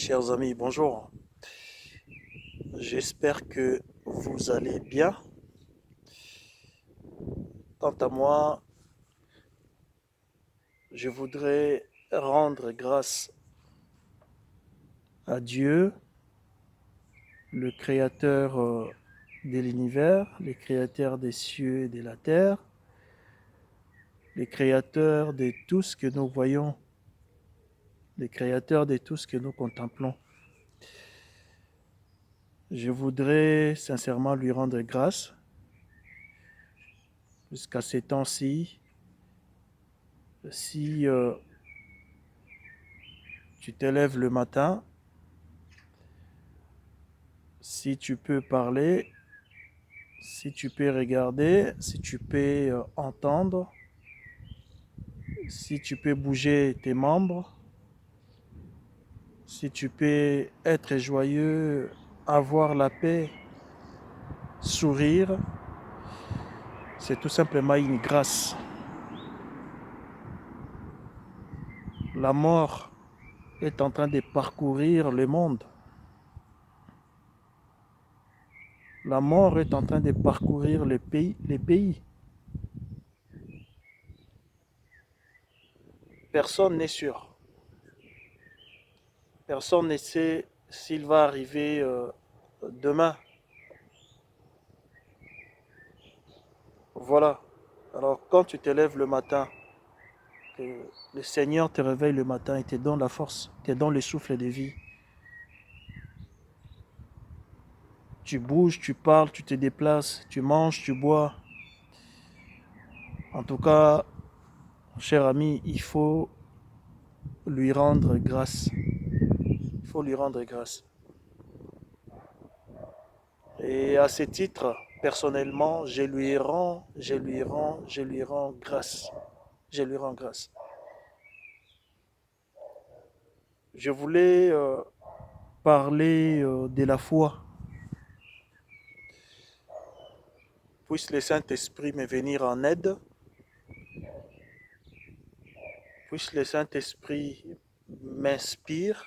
Chers amis, bonjour. J'espère que vous allez bien. Quant à moi, je voudrais rendre grâce à Dieu, le créateur de l'univers, le créateur des cieux et de la terre, le créateur de tout ce que nous voyons, le créateur de tout ce que nous contemplons. Je voudrais sincèrement lui rendre grâce jusqu'à ces temps-ci. Si tu t'élèves le matin, si tu peux parler, si tu peux regarder, si tu peux entendre, si tu peux bouger tes membres, si tu peux être joyeux, avoir la paix, sourire, c'est tout simplement une grâce. La mort est en train de parcourir le monde. La mort est en train de parcourir les pays. Personne n'est sûr. Personne ne sait s'il va arriver demain. Voilà. Alors quand tu te lèves le matin, que le Seigneur te réveille le matin et te donne la force, te donne le souffle de vie. Tu bouges, tu parles, tu te déplaces, tu manges, tu bois. En tout cas, cher ami, il faut lui rendre grâce. Il faut lui rendre grâce. Et à ce titre, personnellement, je lui rends grâce. Je lui rends grâce. Je voulais parler de la foi. Puisse le Saint-Esprit me venir en aide. Puisse le Saint-Esprit m'inspire.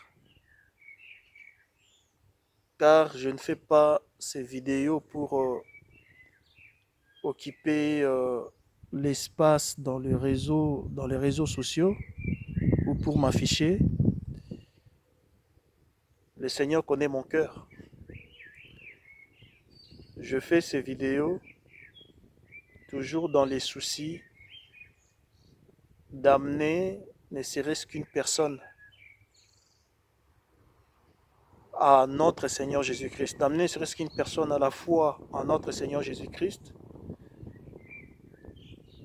Car je ne fais pas ces vidéos pour occuper l'espace dans les réseaux sociaux ou pour m'afficher. Le Seigneur connaît mon cœur. Je fais ces vidéos toujours dans les soucis d'amener ne serait-ce qu'une personne à notre Seigneur Jésus-Christ, d'amener ne serait-ce qu'une personne à la foi en notre Seigneur Jésus-Christ,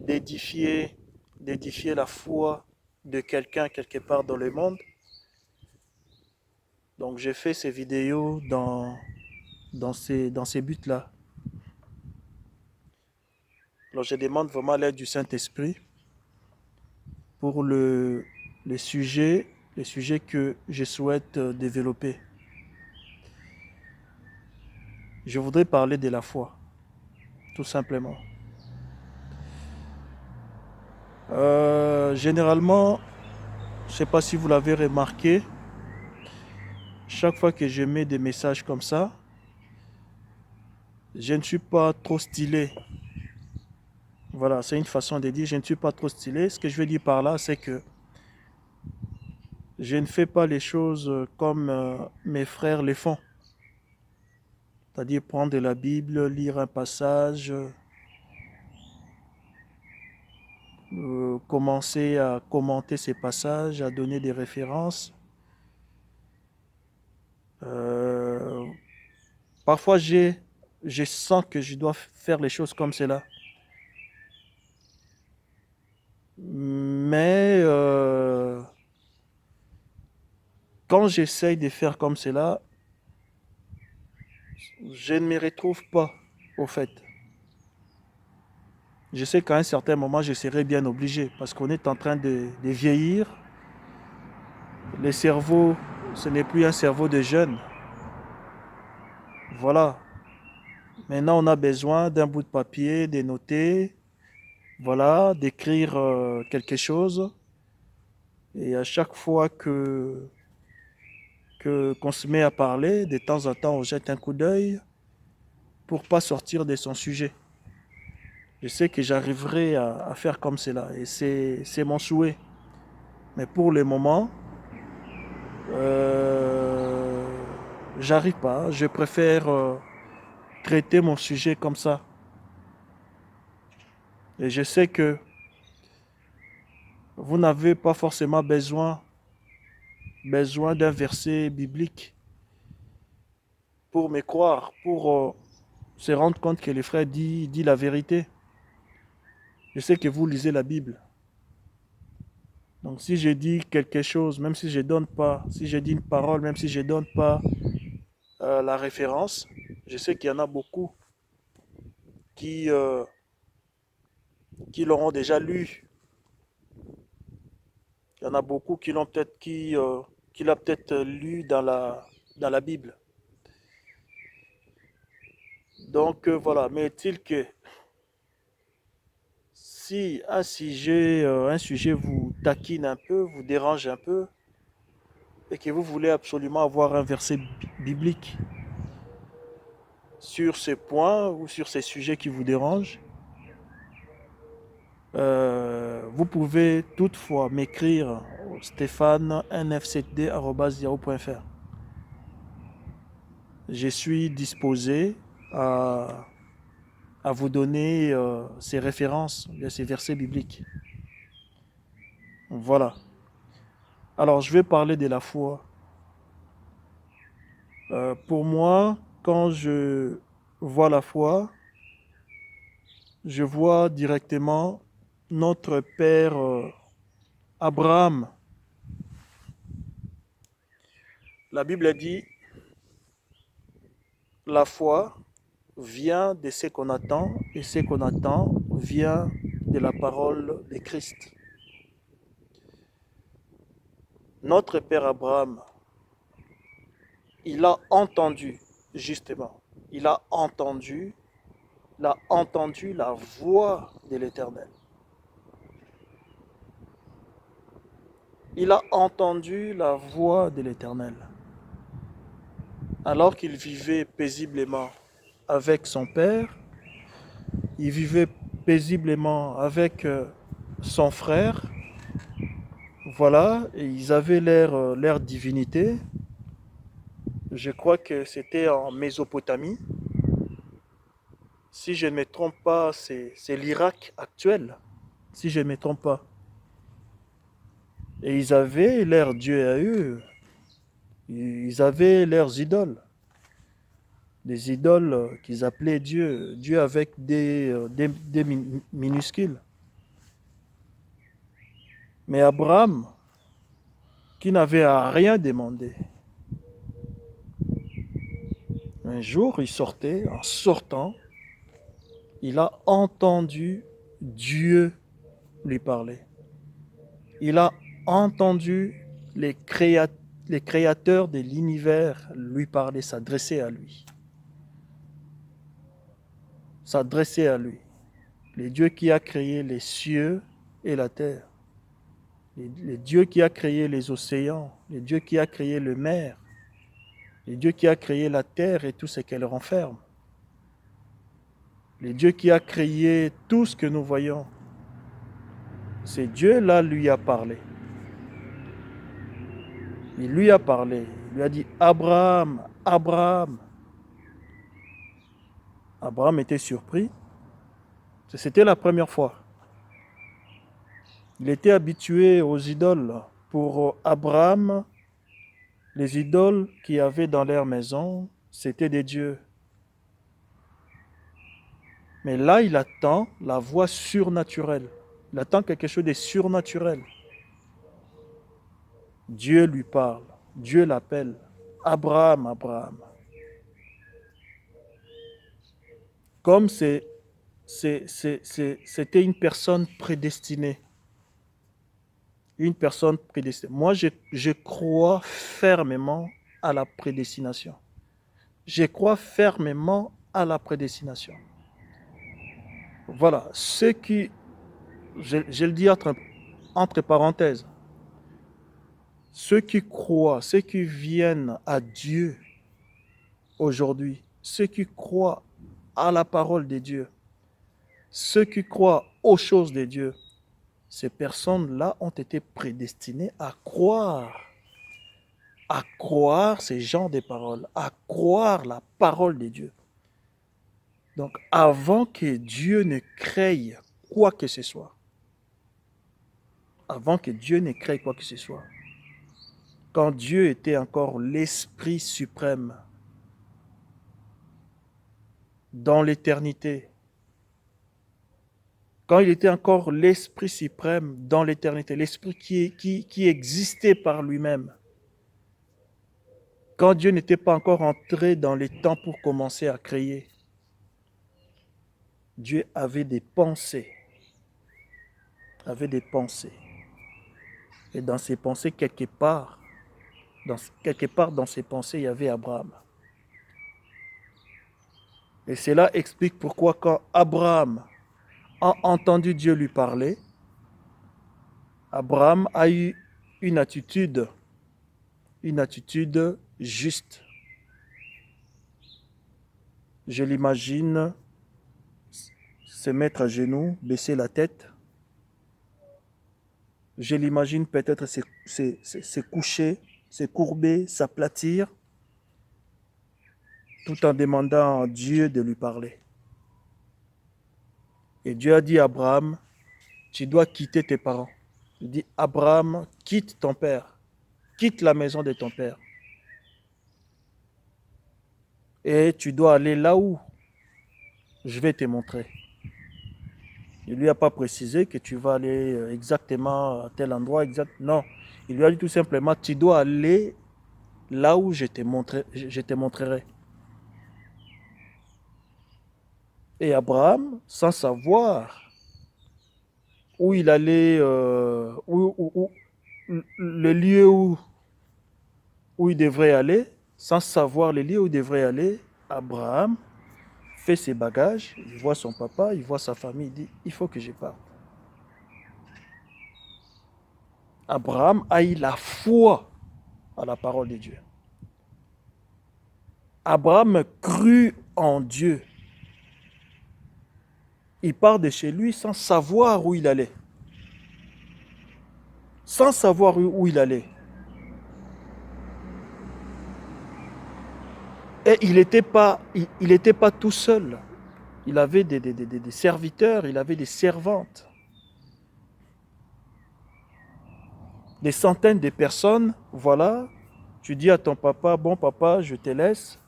d'édifier, d'édifier la foi de quelqu'un quelque part dans le monde. Donc j'ai fait ces vidéos dans ces buts-là. Alors je demande vraiment l'aide du Saint-Esprit pour les sujets que je souhaite développer. Je voudrais parler de la foi, tout simplement. Généralement, je ne sais pas si vous l'avez remarqué, chaque fois que je mets des messages comme ça, je ne suis pas trop stylé. Voilà, c'est une façon de dire je ne suis pas trop stylé. Ce que je veux dire par là, c'est que je ne fais pas les choses comme mes frères les font. C'est-à-dire prendre de la Bible, lire un passage, commencer à commenter ces passages, à donner des références. Euh, Parfois, je sens que je dois faire les choses comme cela. Mais quand j'essaye de faire comme cela, je ne me retrouve pas, au fait. Je sais qu'à un certain moment, je serai bien obligé parce qu'on est en train de vieillir. Le cerveau, ce n'est plus un cerveau de jeune. Voilà. Maintenant, on a besoin d'un bout de papier, de noter, voilà, d'écrire quelque chose. Et à chaque fois que qu'on se met à parler, de temps en temps, on jette un coup d'œil pour ne pas sortir de son sujet. Je sais que j'arriverai à faire comme cela et c'est mon souhait. Mais pour le moment, euh, j'arrive pas. Je préfère traiter mon sujet comme ça. Et je sais que vous n'avez pas forcément besoin d'un verset biblique pour me croire, pour se rendre compte que le frère dit la vérité. Je sais que vous lisez la Bible. Donc si je dis quelque chose, même si je donne pas, si je dis une parole, même si je donne pas la référence, je sais qu'il y en a beaucoup qui, euh, qui l'auront déjà lu. Il y en a beaucoup qui l'ont peut-être qui l'a peut-être lu dans la Bible. Donc voilà, mais est-il que si un sujet vous taquine un peu, vous dérange un peu, et que vous voulez absolument avoir un verset biblique sur ces points ou sur ces sujets qui vous dérangent, vous pouvez toutefois m'écrire au stéphane1f7d@yahoo.fr. Je suis disposé à, à vous donner ces références, ces versets bibliques. Voilà. Alors, je vais parler de la foi. Pour moi, quand je vois la foi, je vois directement notre père Abraham. La Bible dit, la foi vient de ce qu'on attend et ce qu'on attend vient de la parole de Christ. Notre père Abraham, il a entendu, justement, il a entendu la voix de l'Éternel. Il a entendu la voix de l'Éternel. Alors qu'il vivait paisiblement avec son père, il vivait paisiblement avec son frère, voilà, et ils avaient leur divinité. Je crois que c'était en Mésopotamie. Si je ne me trompe pas, c'est l'Irak actuel, si je ne me trompe pas. Et ils avaient leur Dieu à eux, ils avaient leurs idoles. Des idoles qu'ils appelaient Dieu, Dieu avec des minuscules. Mais Abraham, qui n'avait à rien demandé, un jour il sortait, en sortant, il a entendu Dieu lui parler. Il a entendu les créateurs de l'univers lui parler, s'adresser à lui. S'adresser à lui. Le Dieu qui a créé les cieux et la terre. Le Dieu qui a créé les océans. Le Dieu qui a créé le mer. Le Dieu qui a créé la terre et tout ce qu'elle renferme. Le Dieu qui a créé tout ce que nous voyons. C'est Dieu-là lui a parlé. Il lui a parlé. Il lui a dit, Abraham, Abraham. Abraham était surpris. C'était la première fois. Il était habitué aux idoles. Pour Abraham, les idoles qu'il y avait dans leur maison, c'était des dieux. Mais là, il attend la voix surnaturelle. Il attend quelque chose de surnaturel. Dieu lui parle. Dieu l'appelle. Abraham, Abraham. Comme c'était une personne prédestinée. Une personne prédestinée. Moi, je crois fermement à la prédestination. Je crois fermement à la prédestination. Voilà. Ce qui, je le dis entre parenthèses, Ceux qui croient, ceux qui viennent à Dieu aujourd'hui, ceux qui croient à la parole de Dieu, ceux qui croient aux choses de Dieu, ces personnes-là ont été prédestinées à croire ces genres de paroles, à croire la parole de Dieu. Donc, avant que Dieu ne crée quoi que ce soit, avant que Dieu ne crée quoi que ce soit, quand Dieu était encore l'Esprit suprême dans l'éternité, quand il était encore l'Esprit suprême dans l'éternité, l'Esprit qui existait par lui-même, quand Dieu n'était pas encore entré dans les temps pour commencer à créer, Dieu avait des pensées, Et dans ces pensées, quelque part dans ses pensées, il y avait Abraham. Et cela explique pourquoi quand Abraham a entendu Dieu lui parler, Abraham a eu une attitude juste. Je l'imagine se mettre à genoux, baisser la tête. Je l'imagine peut-être se coucher, se courber, s'aplatir, tout en demandant à Dieu de lui parler. Et Dieu a dit à Abraham, tu dois quitter tes parents. Il dit, Abraham, quitte ton père, quitte la maison de ton père. Et tu dois aller là où je vais te montrer. Il ne lui a pas précisé que tu vas aller exactement à tel endroit. Non, il lui a dit tout simplement, tu dois aller là où je te montrerai. Et Abraham, sans savoir où il allait, le lieu où il devrait aller, sans savoir le lieu où il devrait aller, Abraham fait ses bagages, il voit son papa, il voit sa famille, il dit, il faut que je parte. Abraham a eu la foi à la parole de Dieu. Abraham crut en Dieu. Il part de chez lui sans savoir où il allait. Sans savoir où il allait. Et il n'était pas tout seul. Il avait des serviteurs, il avait des servantes. Des centaines de personnes, voilà. Tu dis à ton papa, bon papa, je te laisse,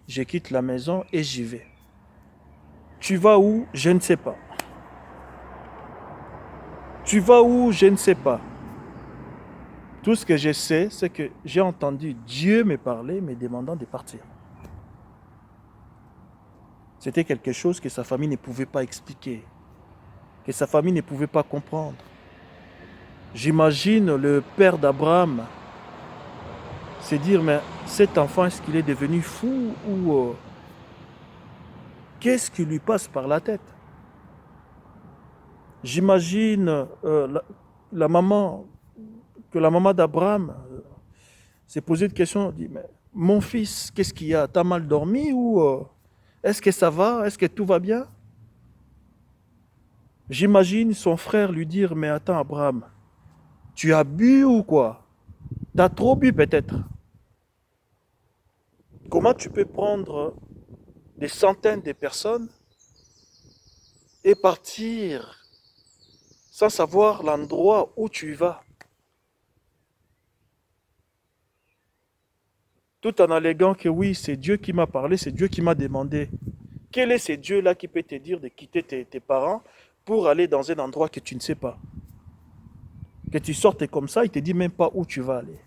je quitte la maison et j'y vais. Tu vas où? Je ne sais pas. Tu vas où? Je ne sais pas. Tout ce que je sais, c'est que j'ai entendu Dieu me parler, me demandant de partir. C'était quelque chose que sa famille ne pouvait pas expliquer, que sa famille ne pouvait pas comprendre. J'imagine le père d'Abraham se dire, mais cet enfant, est-ce qu'il est devenu fou ou qu'est-ce qui lui passe par la tête? J'imagine la maman d'Abraham s'est posé une question, dit, mais mon fils, qu'est-ce qu'il y a? T'as mal dormi ou est-ce que ça va? Est-ce que tout va bien? J'imagine son frère lui dire, mais attends Abraham, tu as bu ou quoi? T'as trop bu peut-être. Comment tu peux prendre des centaines de personnes et partir sans savoir l'endroit où tu vas? Tout en alléguant que oui, c'est Dieu qui m'a parlé, c'est Dieu qui m'a demandé. Quel est ce Dieu-là qui peut te dire de quitter tes parents pour aller dans un endroit que tu ne sais pas? Que tu sortes comme ça, il ne te dit même pas où tu vas aller.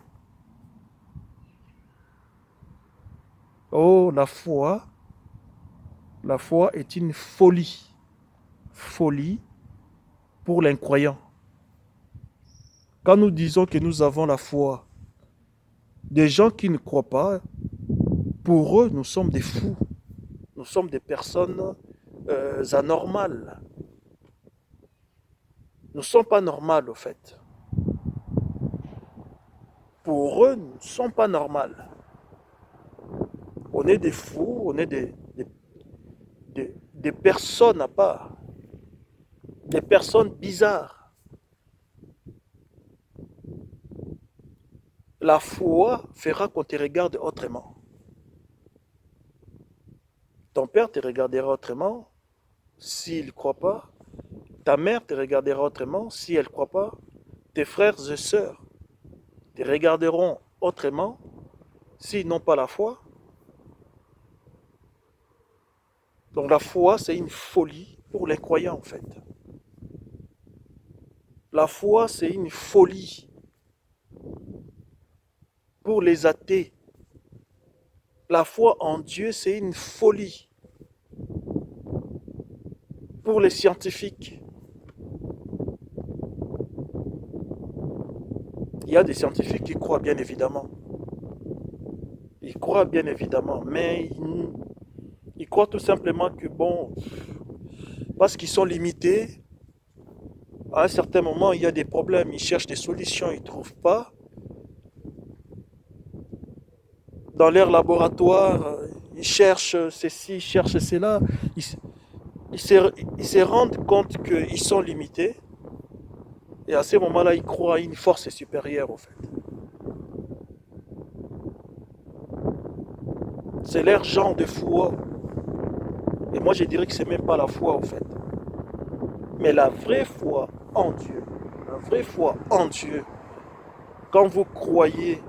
Oh, la foi est une folie. Folie pour l'incroyant. Quand nous disons que nous avons la foi, des gens qui ne croient pas, pour eux, nous sommes des fous. Nous sommes des personnes anormales. Nous ne sommes pas normales, au fait. pour eux, ne sont pas normales. On est des fous, on est des personnes à part, des personnes bizarres. La foi fera qu'on te regarde autrement. Ton père te regardera autrement s'il ne croit pas. Ta mère te regardera autrement si elle ne croit pas. Tes frères et sœurs te regarderont autrement s'ils n'ont pas la foi. Donc la foi, c'est une folie pour les croyants en fait. La foi, c'est une folie pour les athées. La foi en Dieu, c'est une folie pour les scientifiques. Il y a des scientifiques qui croient bien évidemment. Ils croient bien évidemment, mais ils croient tout simplement que bon, parce qu'ils sont limités, à un certain moment, il y a des problèmes, ils cherchent des solutions, ils ne trouvent pas. Dans leur laboratoire, ils cherchent ceci, ils cherchent cela. Ils, ils se rendent compte qu'ils sont limités. Et à ce moment-là, ils croient à une force supérieure, au fait. C'est leur genre de foi. Et moi, je dirais que c'est même pas la foi, au fait. Mais la vraie foi en Dieu, la vraie foi en Dieu, quand vous croyez,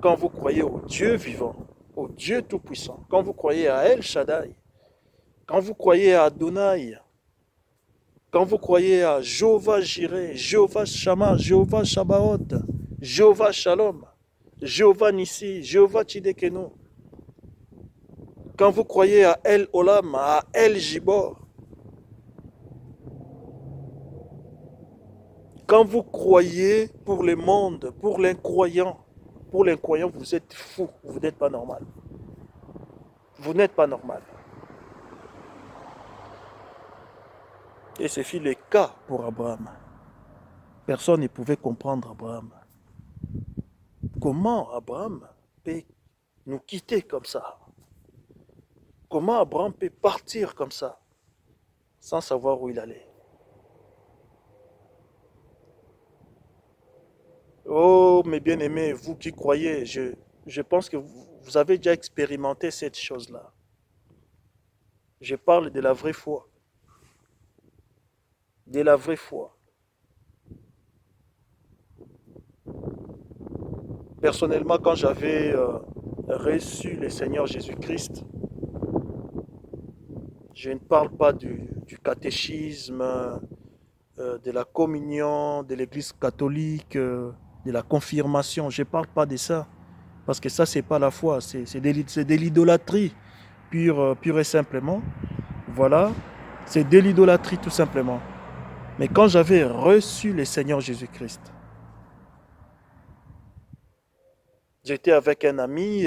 quand vous croyez au Dieu vivant, au Dieu tout-puissant, quand vous croyez à El Shaddai, quand vous croyez à Adonai, quand vous croyez à Jéhovah Jireh, Jéhovah Shammah, Jéhovah Shabbaoth, Jéhovah Shalom, Jéhovah Nissi, Jéhovah Tidekenu, quand vous croyez à El Olam, à El Gibor, quand vous croyez pour le monde, pour l'incroyant, vous êtes fou, vous n'êtes pas normal. Vous n'êtes pas normal. Et ce fut le cas pour Abraham. Personne ne pouvait comprendre Abraham. Comment Abraham peut nous quitter comme ça? Comment Abraham peut partir comme ça, sans savoir où il allait? Oh, mes bien-aimés, vous qui croyez, je pense que vous avez déjà expérimenté cette chose-là. Je parle de la vraie foi. De la vraie foi. Personnellement, quand j'avais reçu le Seigneur Jésus-Christ, je ne parle pas du catéchisme, de la communion, de l'Église catholique, de la confirmation. Je ne parle pas de ça. Parce que ça, c'est pas la foi, c'est de l'idolâtrie, pure et simplement. Voilà, c'est de l'idolâtrie tout simplement. Mais quand j'avais reçu le Seigneur Jésus-Christ, j'étais avec un ami,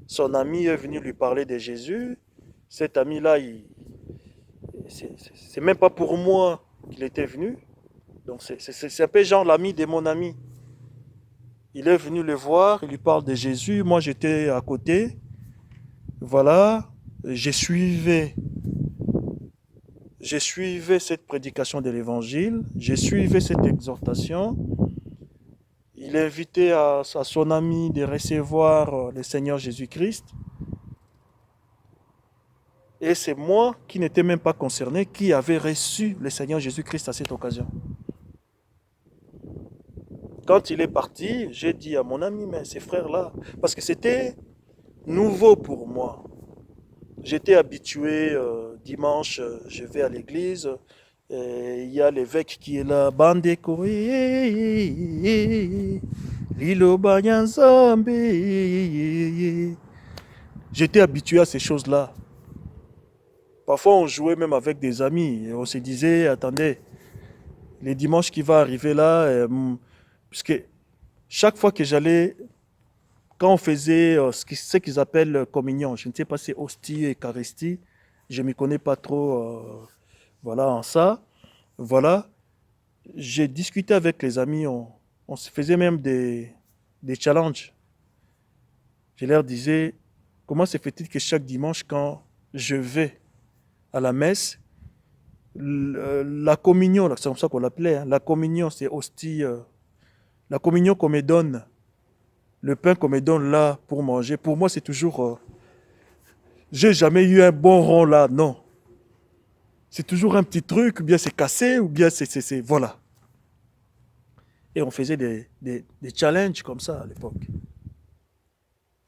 son ami est venu lui parler de Jésus. Cet ami-là, c'est même pas pour moi qu'il était venu. Donc c'est un peu genre l'ami de mon ami. Il est venu le voir, il lui parle de Jésus. Moi, j'étais à côté. Voilà, je suivais, je suivais cette prédication de l'évangile, je suivais cette exhortation. Il invitait à son ami de recevoir le Seigneur Jésus-Christ. Et c'est moi qui n'étais même pas concerné, qui avait reçu le Seigneur Jésus-Christ à cette occasion. Quand il est parti, j'ai dit à mon ami, mais ces frères-là, parce que c'était nouveau pour moi. J'étais habitué, dimanche, je vais à l'église, il y a l'évêque qui est là, Bande Koé, Lilo Banyanzambe. J'étais habitué à ces choses-là. Parfois, on jouait même avec des amis et on se disait, attendez, les dimanches qui va arriver là, puisque chaque fois que j'allais, quand on faisait ce qu'ils appellent communion, je ne sais pas si c'est hostie et Eucharistie, je ne m'y connais pas trop voilà, en ça. Voilà, j'ai discuté avec les amis, On se faisait même des challenges. Je leur disais, comment se fait-il que chaque dimanche, quand je vais à la messe, la communion, c'est comme ça qu'on l'appelait, hein, la communion, c'est hostie, la communion qu'on me donne, le pain qu'on me donne là pour manger, pour moi c'est toujours, j'ai jamais eu un bon rond là, non. C'est toujours un petit truc, ou bien c'est cassé, ou bien voilà. Et on faisait des challenges comme ça à l'époque.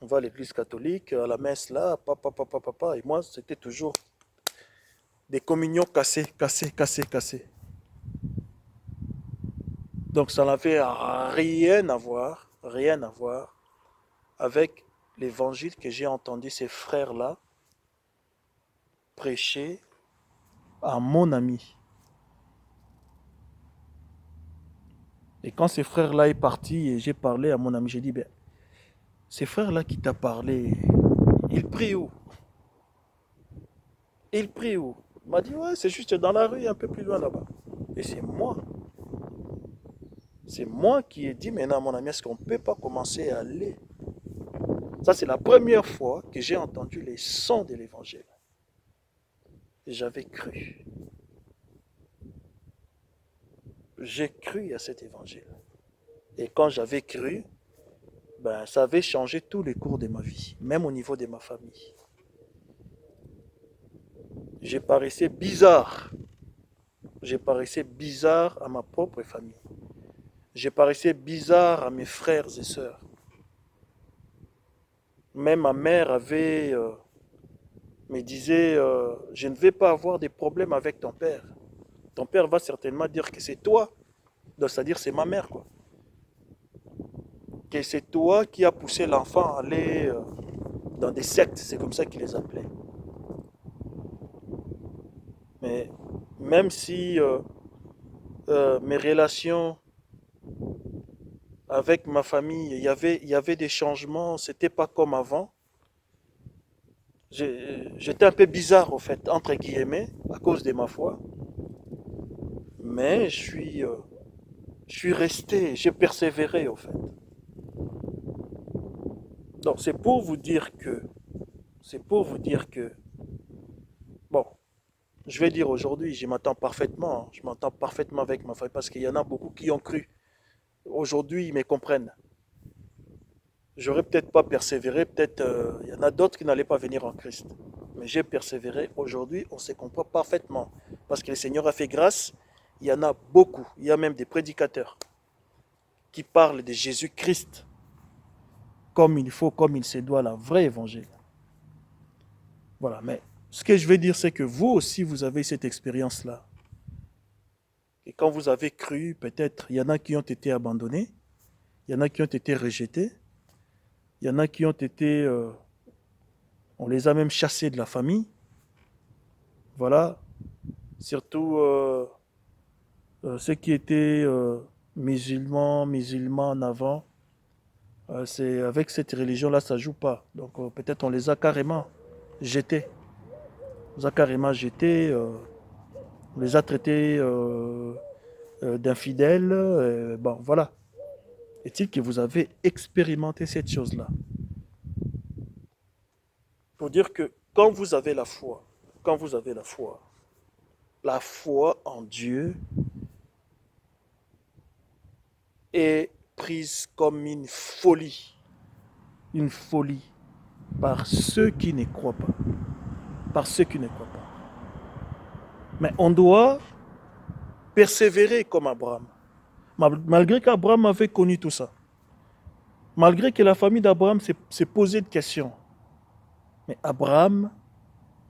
On va à l'église catholique, à la messe là, papa, et moi c'était toujours des communions cassées, cassées, cassées, cassées. Donc ça n'avait rien à voir avec l'évangile que j'ai entendu ces frères-là prêcher à mon ami. Et quand ces frères-là est parti et j'ai parlé à mon ami, j'ai dit, ben, ces frères-là qui t'a parlé, ils prient où? Ils prient où? Il m'a dit, ouais, c'est juste dans la rue, un peu plus loin là-bas. Et c'est moi qui ai dit maintenant à mon ami, est-ce qu'on ne peut pas commencer à aller? Ça, c'est la première fois que j'ai entendu les sons de l'évangile. Et j'avais cru. J'ai cru à cet évangile. Et quand j'avais cru, ben, ça avait changé tous les cours de ma vie, même au niveau de ma famille. J'ai paraissé bizarre. J'ai paraissé bizarre à ma propre famille. J'ai paraissé bizarre à mes frères et sœurs. Même ma mère me disait, je ne vais pas avoir des problèmes avec ton père. Ton père va certainement dire que c'est toi. Donc, c'est-à-dire c'est ma mère, quoi. Que c'est toi qui as poussé l'enfant à aller dans des sectes, c'est comme ça qu'ils les appelaient. Mais même si mes relations avec ma famille, il y avait des changements, c'était pas comme avant. J'étais un peu bizarre, au fait, entre guillemets, à cause de ma foi. Mais je suis resté, j'ai persévéré, au fait. Donc, c'est pour vous dire que, bon, je vais dire aujourd'hui, je m'entends parfaitement, hein, je m'entends parfaitement avec ma famille, parce qu'il y en a beaucoup qui ont cru. Aujourd'hui, ils me comprennent. J'aurais peut-être pas persévéré, peut-être il y en a d'autres qui n'allaient pas venir en Christ. Mais j'ai persévéré. Aujourd'hui, on se comprend parfaitement. Parce que le Seigneur a fait grâce. Il y en a beaucoup. Il y a même des prédicateurs qui parlent de Jésus-Christ comme il faut, comme il se doit, la vraie évangile. Voilà. Mais ce que je veux dire, c'est que vous aussi, vous avez cette expérience-là. Et quand vous avez cru, peut-être, il y en a qui ont été abandonnés. Il y en a qui ont été rejetés. Il y en a qui ont été... on les a même chassés de la famille. Voilà. Surtout ceux qui étaient musulmans en avant. C'est avec cette religion-là, ça joue pas. Donc peut-être on les a carrément jetés. On les a carrément jetés. On les a traités d'infidèles. Bon, voilà. Est-il que vous avez expérimenté cette chose-là? Pour dire que quand vous avez la foi, quand vous avez la foi en Dieu est prise comme une folie par ceux qui ne croient pas, par ceux qui ne croient pas. Mais on doit persévérer comme Abraham, malgré qu'Abraham avait connu tout ça, malgré que la famille d'Abraham s'est posé de questions. Mais Abraham,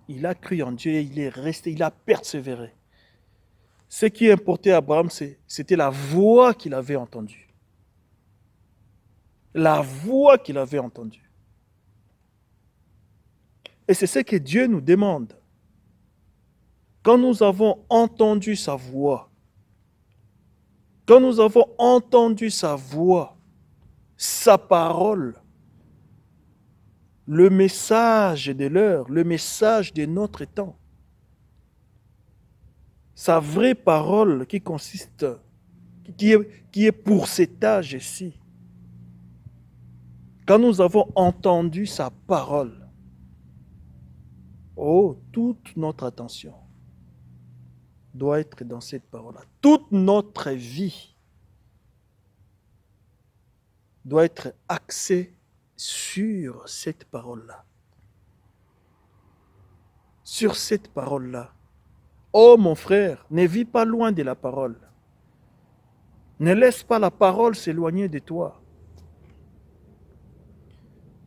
il a cru en Dieu et il est resté, il a persévéré. Ce qui importait à Abraham, c'était la voix qu'il avait entendue. La voix qu'il avait entendue. Et c'est ce que Dieu nous demande. Quand nous avons entendu sa voix, quand nous avons entendu sa voix, sa parole, le message de l'heure, le message de notre temps, sa vraie parole qui consiste qui est pour cet âge-ci. Quand nous avons entendu sa parole, oh, toute notre attention doit être dans cette parole-là. Toute notre vie doit être axée sur cette parole-là. Sur cette parole-là. Oh mon frère, ne vis pas loin de la parole. Ne laisse pas la parole s'éloigner de toi.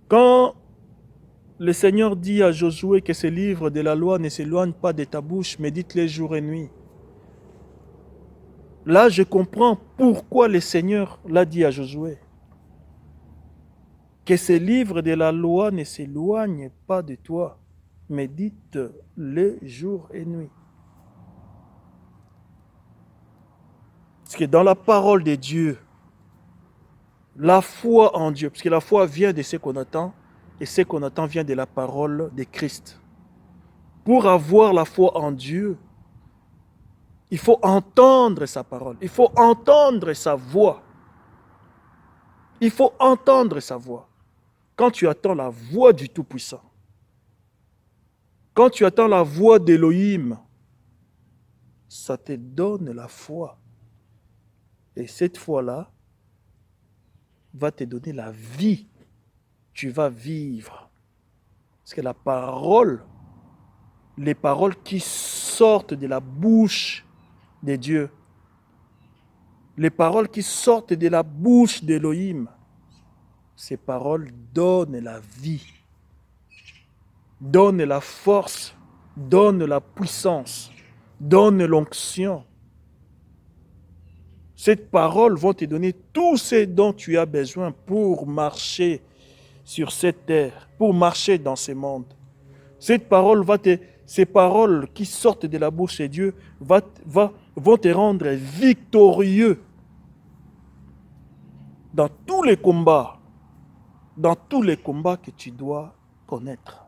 Quand le Seigneur dit à Josué que ces livres de la loi ne s'éloignent pas de ta bouche, médite-les jour et nuit. Là, je comprends pourquoi le Seigneur l'a dit à Josué. Que ces livres de la loi ne s'éloignent pas de toi, médite-les jour et nuit. Parce que dans la parole de Dieu, la foi en Dieu, parce que la foi vient de ce qu'on attend, et ce qu'on attend vient de la parole de Christ. Pour avoir la foi en Dieu, il faut entendre sa parole, il faut entendre sa voix. Il faut entendre sa voix. Quand tu attends la voix du Tout-Puissant, quand tu attends la voix d'Élohim, ça te donne la foi. Et cette foi-là va te donner la vie. Tu vas vivre. Parce que la parole, les paroles qui sortent de la bouche de Dieu, les paroles qui sortent de la bouche d'Élohim, ces paroles donnent la vie, donnent la force, donnent la puissance, donnent l'onction. Ces paroles vont te donner tout ce dont tu as besoin pour marcher sur cette terre, pour marcher dans ce monde. Ces paroles qui sortent de la bouche de Dieu vont te rendre victorieux dans tous les combats que tu dois connaître.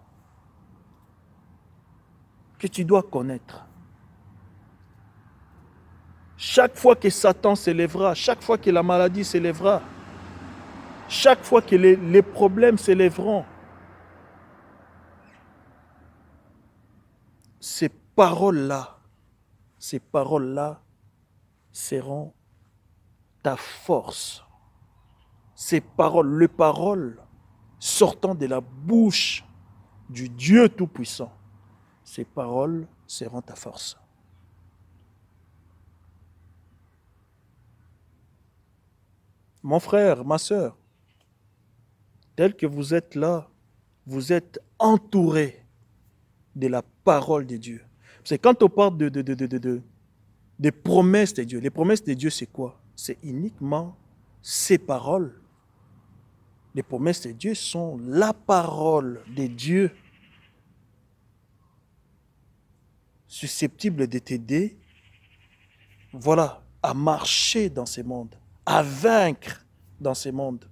Que tu dois connaître. Chaque fois que Satan s'élèvera, chaque fois que la maladie s'élèvera, chaque fois que les problèmes s'élèveront, ces paroles-là seront ta force. Ces paroles, les paroles sortant de la bouche du Dieu Tout-Puissant, ces paroles seront ta force. Mon frère, ma sœur, tel que vous êtes là, vous êtes entouré de la parole de Dieu. C'est quand on parle des promesses de Dieu. Les promesses de Dieu, c'est quoi? C'est uniquement ces paroles. Les promesses de Dieu sont la parole de Dieu susceptible de t'aider, voilà, à marcher dans ce monde, à vaincre dans ce monde.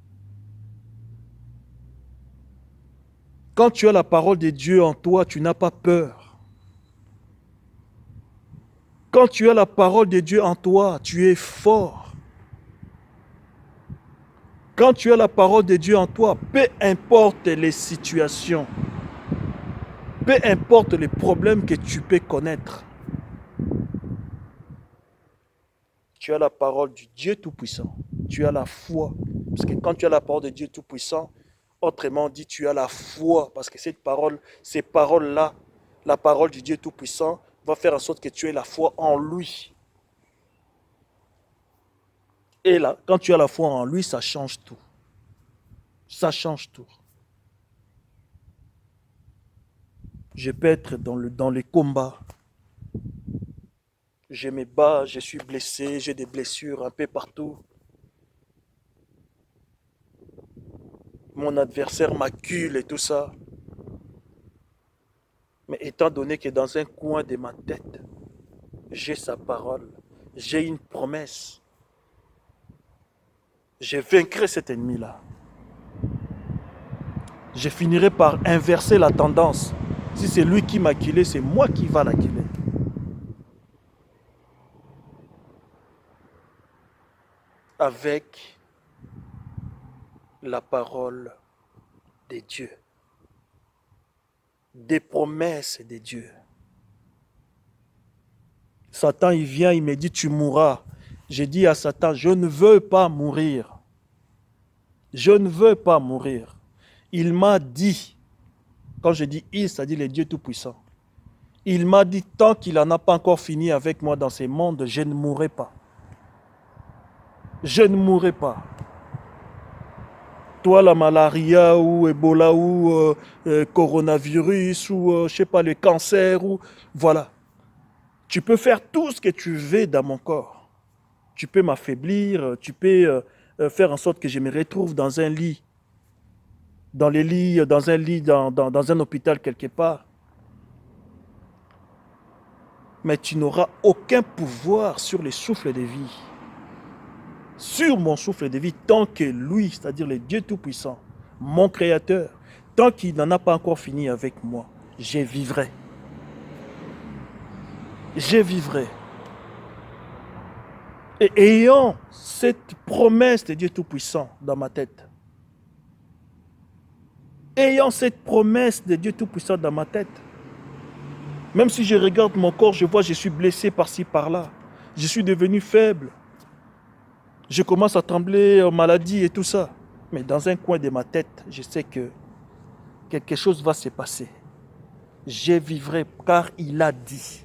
Quand tu as la parole de Dieu en toi, tu n'as pas peur. Quand tu as la parole de Dieu en toi, tu es fort. Quand tu as la parole de Dieu en toi, peu importe les situations, peu importe les problèmes que tu peux connaître, tu as la parole du Dieu Tout-Puissant. Tu as la foi. Parce que quand tu as la parole de Dieu Tout-Puissant, autrement dit, tu as la foi. Parce que ces paroles-là, la parole du Dieu Tout-Puissant, va faire en sorte que tu aies la foi en lui. Et là, quand tu as la foi en lui, ça change tout. Ça change tout. Je peux être dans les combats. Je me bats, je suis blessé, j'ai des blessures un peu partout. Mon adversaire m'accule et tout ça. Mais étant donné que dans un coin de ma tête, j'ai sa parole, j'ai une promesse, je vaincrai cet ennemi-là. Je finirai par inverser la tendance. Si c'est lui qui m'a acculé, c'est moi qui va l'acculer. avec la parole de Dieu, des promesses de Dieu. Satan, il vient, il me dit, tu mourras. J'ai dit à Satan, je ne veux pas mourir. Je ne veux pas mourir. Il m'a dit, quand je dis il, c'est-à-dire le Dieu Tout-Puissant, il m'a dit, tant qu'il n'en a pas encore fini avec moi dans ces mondes, je ne mourrai pas. Je ne mourrai pas. Toi, la malaria ou Ebola ou coronavirus ou, je ne sais pas, le cancer, ou voilà. Tu peux faire tout ce que tu veux dans mon corps. Tu peux m'affaiblir, tu peux faire en sorte que je me retrouve dans un lit, dans un hôpital quelque part. Mais tu n'auras aucun pouvoir sur le souffle de vie. Sur mon souffle de vie, tant que lui, c'est-à-dire le Dieu Tout-Puissant, mon Créateur, tant qu'il n'en a pas encore fini avec moi, je vivrai. Je vivrai. Et ayant cette promesse de Dieu Tout-Puissant dans ma tête, ayant cette promesse de Dieu Tout-Puissant dans ma tête, même si je regarde mon corps, je vois je suis blessé par-ci, par-là. Je suis devenu faible. Je commence à trembler en maladie et tout ça. Mais dans un coin de ma tête, je sais que quelque chose va se passer. Je vivrai car il a dit.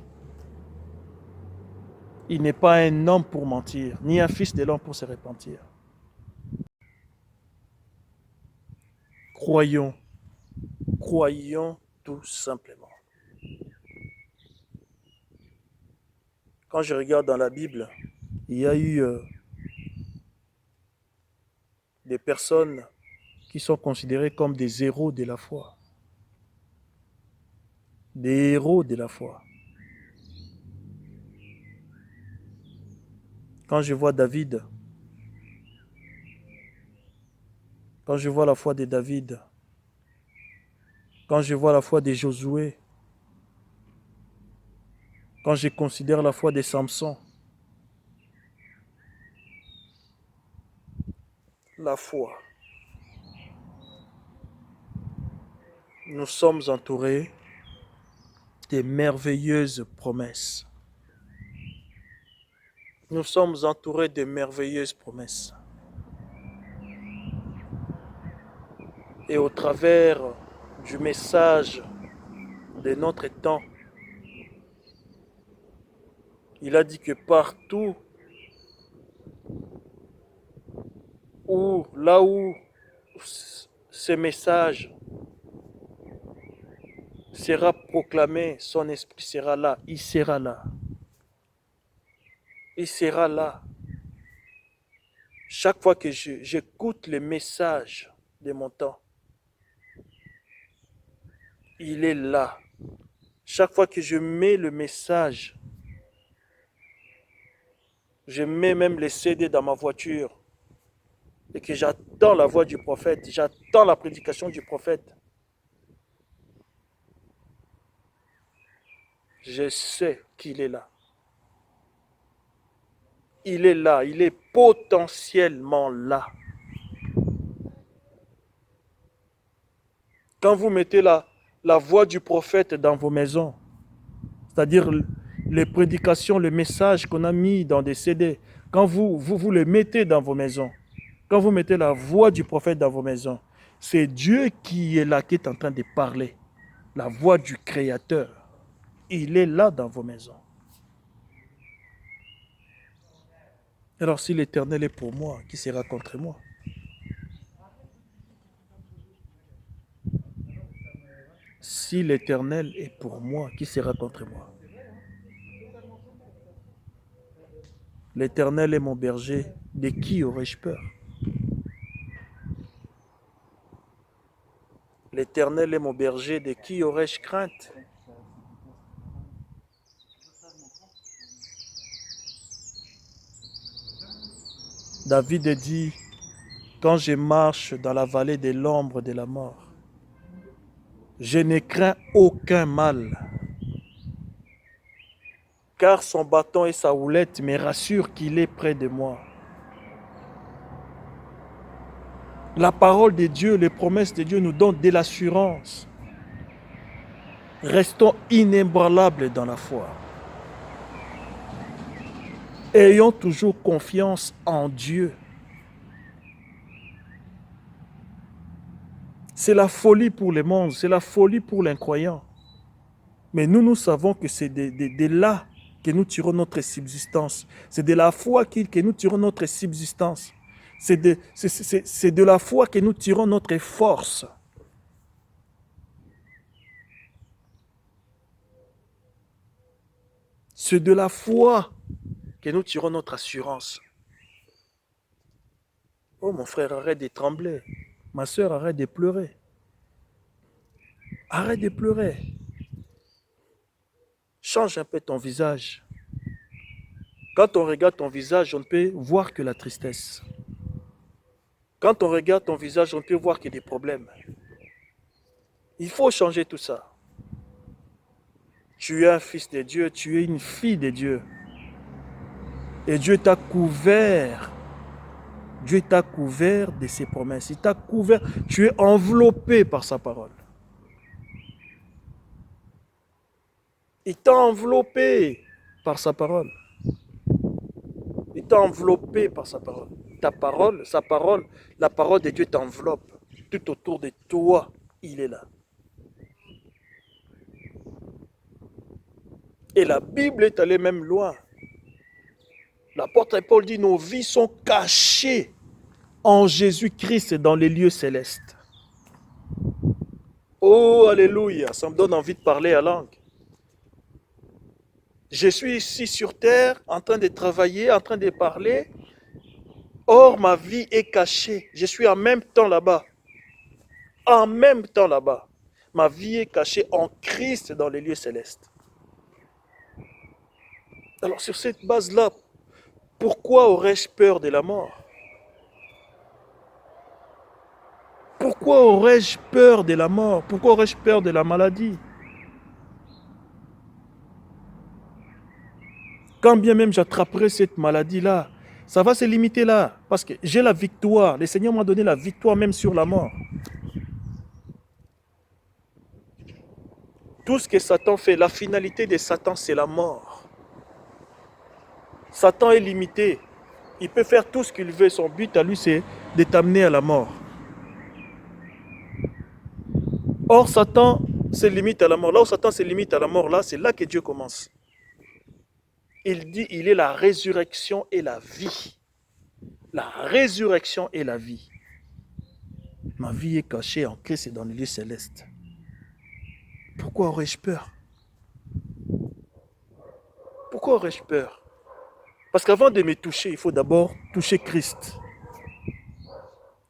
Il n'est pas un homme pour mentir, ni un fils de l'homme pour se repentir. Croyons. Croyons tout simplement. Quand je regarde dans la Bible, il y a eu des personnes qui sont considérées comme des héros de la foi. Des héros de la foi. Quand je vois David, quand je vois la foi de David, quand je vois la foi de Josué, quand je considère la foi de Samson, la foi, nous sommes entourés de merveilleuses promesses. Nous sommes entourés de merveilleuses promesses. Et au travers du message de notre temps, il a dit que partout là où ce message sera proclamé, son esprit sera là, il sera là. Il sera là. Chaque fois que j'écoute les messages de mon temps, il est là. Chaque fois que je mets le message, je mets même les CD dans ma voiture et que j'attends la voix du prophète, j'attends la prédication du prophète, je sais qu'il est là. Il est là, il est potentiellement là. Quand vous mettez la voix du prophète dans vos maisons, c'est-à-dire les prédications, les messages qu'on a mis dans des CD, quand vous les mettez dans vos maisons, quand vous mettez la voix du prophète dans vos maisons, c'est Dieu qui est là, qui est en train de parler. La voix du Créateur. Il est là dans vos maisons. Alors si l'Éternel est pour moi, qui sera contre moi? Si l'Éternel est pour moi, qui sera contre moi? L'Éternel est mon berger, de qui aurais-je peur? L'Éternel est mon berger, de qui aurais-je crainte? David dit, quand je marche dans la vallée de l'ombre de la mort, je ne crains aucun mal, car son bâton et sa houlette me rassurent qu'il est près de moi. La parole de Dieu, les promesses de Dieu nous donnent de l'assurance. Restons inébranlables dans la foi. Ayons toujours confiance en Dieu. C'est la folie pour le monde, c'est la folie pour l'incroyant. Mais nous savons que c'est de là que nous tirons notre subsistance. C'est de la foi que nous tirons notre subsistance. C'est de la foi que nous tirons notre force. C'est de la foi que nous tirons notre assurance. Oh mon frère, arrête de trembler. Ma soeur, arrête de pleurer. Arrête de pleurer. Change un peu ton visage. Quand on regarde ton visage, on ne peut voir que la tristesse. Quand on regarde ton visage, on ne peut voir que des problèmes. Il faut changer tout ça. Tu es un fils de Dieu, tu es une fille de Dieu. Et Dieu t'a couvert. Dieu t'a couvert de ses promesses. Il t'a couvert. Tu es enveloppé par sa parole. Il t'a enveloppé par sa parole. Il t'a enveloppé par sa parole. Ta parole, sa parole, la parole de Dieu t'enveloppe. Tout autour de toi, il est là. Et la Bible est allée même loin. L'apôtre Paul dit, nos vies sont cachées en Jésus-Christ dans les lieux célestes. Oh, alléluia, ça me donne envie de parler à langue. Je suis ici sur terre, en train de travailler, en train de parler. Or, ma vie est cachée. Je suis en même temps là-bas. En même temps là-bas. Ma vie est cachée en Christ dans les lieux célestes. Alors, sur cette base-là, pourquoi aurais-je peur de la mort? Pourquoi aurais-je peur de la mort? Pourquoi aurais-je peur de la maladie? Quand bien même j'attraperai cette maladie-là, ça va se limiter là. Parce que j'ai la victoire. Le Seigneur m'a donné la victoire même sur la mort. Tout ce que Satan fait, la finalité de Satan, c'est la mort. Satan est limité. Il peut faire tout ce qu'il veut. Son but à lui, c'est de t'amener à la mort. Or, Satan se limite à la mort. Là où Satan se limite à la mort, là, c'est là que Dieu commence. Il dit, il est la résurrection et la vie. La résurrection et la vie. Ma vie est cachée en Christ et dans les lieux célestes. Pourquoi aurais-je peur? Pourquoi aurais-je peur? Parce qu'avant de me toucher, il faut d'abord toucher Christ.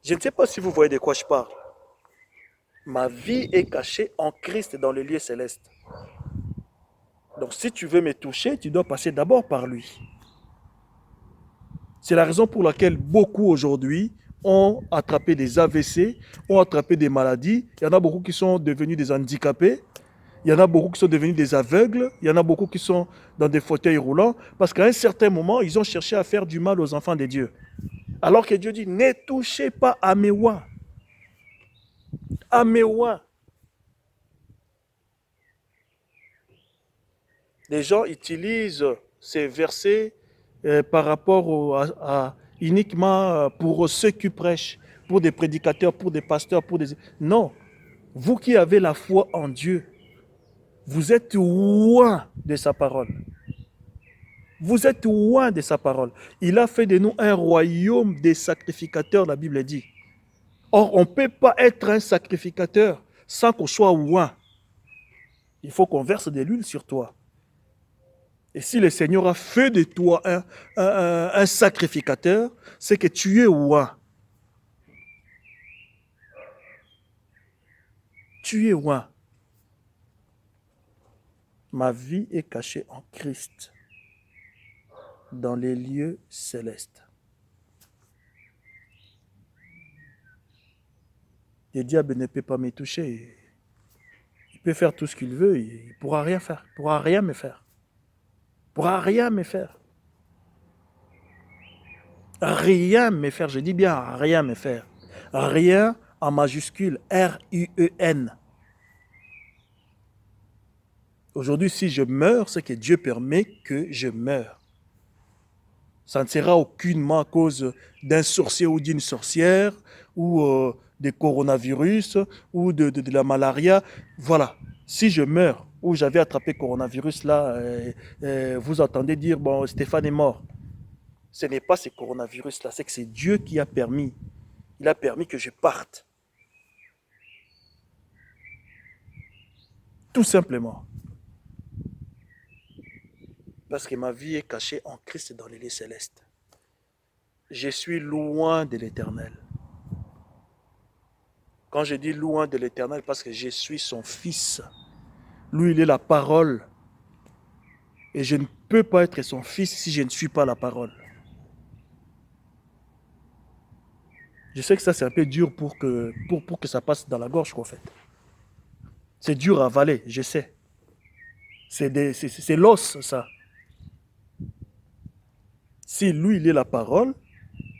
Je ne sais pas si vous voyez de quoi je parle. Ma vie est cachée en Christ dans les lieux célestes. Donc si tu veux me toucher, tu dois passer d'abord par lui. C'est la raison pour laquelle beaucoup aujourd'hui ont attrapé des AVC, ont attrapé des maladies. Il y en a beaucoup qui sont devenus des handicapés. Il y en a beaucoup qui sont devenus des aveugles. Il y en a beaucoup qui sont dans des fauteuils roulants. Parce qu'à un certain moment, ils ont cherché à faire du mal aux enfants de Dieu. Alors que Dieu dit, ne touchez pas à mes oies. À mes oies. Les gens utilisent ces versets par rapport uniquement pour ceux qui prêchent, pour des prédicateurs, pour des pasteurs, pour des... Non, vous qui avez la foi en Dieu, vous êtes loin de sa parole. Vous êtes loin de sa parole. Il a fait de nous un royaume des sacrificateurs, la Bible dit. Or, on ne peut pas être un sacrificateur sans qu'on soit loin. Il faut qu'on verse de l'huile sur toi. Et si le Seigneur a fait de toi un sacrificateur, c'est que tu es loin. Tu es loin. Ma vie est cachée en Christ, dans les lieux célestes. Le diable ne peut pas me toucher. Il peut faire tout ce qu'il veut, il ne pourra rien faire. Il ne pourra rien me faire. Il ne pourra rien me faire. Rien me faire, je dis bien rien me faire. Rien en majuscule, R-U-E-N. Aujourd'hui, si je meurs, c'est que Dieu permet que je meure. Ça ne sera aucunement à cause d'un sorcier ou d'une sorcière, ou des coronavirus, ou de la malaria. Voilà. Si je meurs, ou j'avais attrapé coronavirus là, vous entendez dire, bon, Stéphane est mort. Ce n'est pas ce coronavirus-là, c'est que c'est Dieu qui a permis. Il a permis que je parte. Tout simplement. Parce que ma vie est cachée en Christ dans les lieux célestes. Je suis loin de l'Éternel. Quand je dis loin de l'Éternel, parce que je suis son fils. Lui, il est la parole. Et je ne peux pas être son fils si je ne suis pas la parole. Je sais que ça, c'est un peu dur pour que ça passe dans la gorge, en fait. C'est dur à avaler, je sais. C'est l'os, ça. Si lui, il est la parole,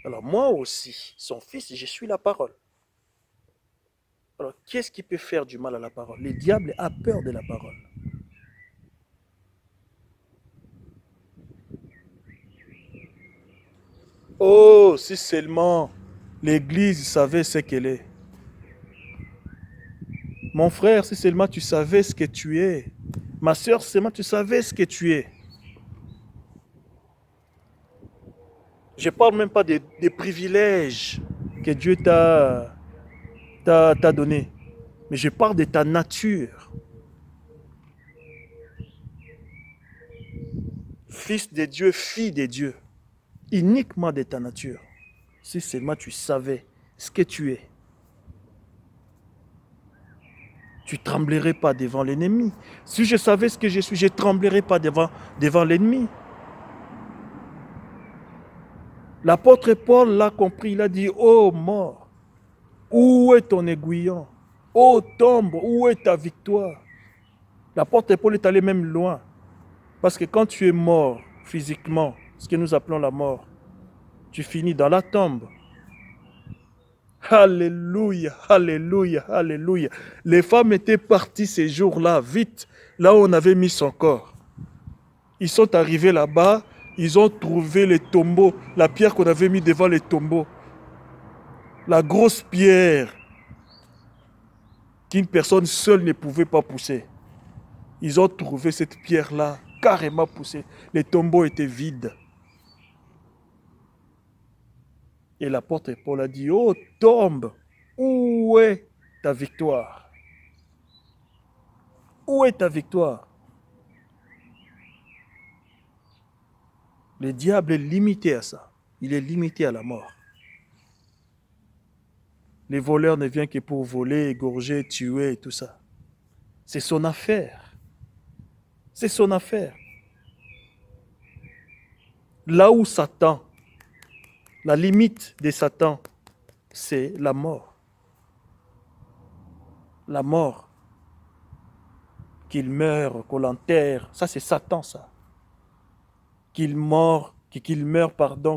alors moi aussi, son fils, je suis la parole. Alors, qu'est-ce qui peut faire du mal à la parole? Le diable a peur de la parole. Oh, si seulement l'Église savait ce qu'elle est. Mon frère, si seulement tu savais ce que tu es. Ma soeur, si seulement tu savais ce que tu es. Je ne parle même pas des privilèges que Dieu t'a donné. Mais je parle de ta nature. Fils de Dieu, fille de Dieu. Uniquement de ta nature. Si seulement tu savais ce que tu es. Tu ne tremblerais pas devant l'ennemi. Si je savais ce que je suis, je ne tremblerais pas devant l'ennemi. L'apôtre Paul l'a compris, il a dit, oh mort, où est ton aiguillon? Oh tombe, où est ta victoire? L'apôtre Paul est allé même loin. Parce que quand tu es mort physiquement, ce que nous appelons la mort, tu finis dans la tombe. Alléluia, alléluia, alléluia. Les femmes étaient parties ces jours-là, vite, là où on avait mis son corps. Ils sont arrivés là-bas, ils ont trouvé les tombeaux, la pierre qu'on avait mis devant les tombeaux. La grosse pierre qu'une personne seule ne pouvait pas pousser. Ils ont trouvé cette pierre-là carrément poussée. Les tombeaux étaient vides. Et l'apôtre Paul a dit, oh tombe, où est ta victoire? Où est ta victoire? Le diable est limité à ça. Il est limité à la mort. Les voleurs ne viennent que pour voler, égorger, tuer et tout ça. C'est son affaire. C'est son affaire. Là où Satan, la limite de Satan, c'est la mort. La mort. Qu'il meure, qu'on l'enterre. Ça, c'est Satan, ça. Qu'il meure,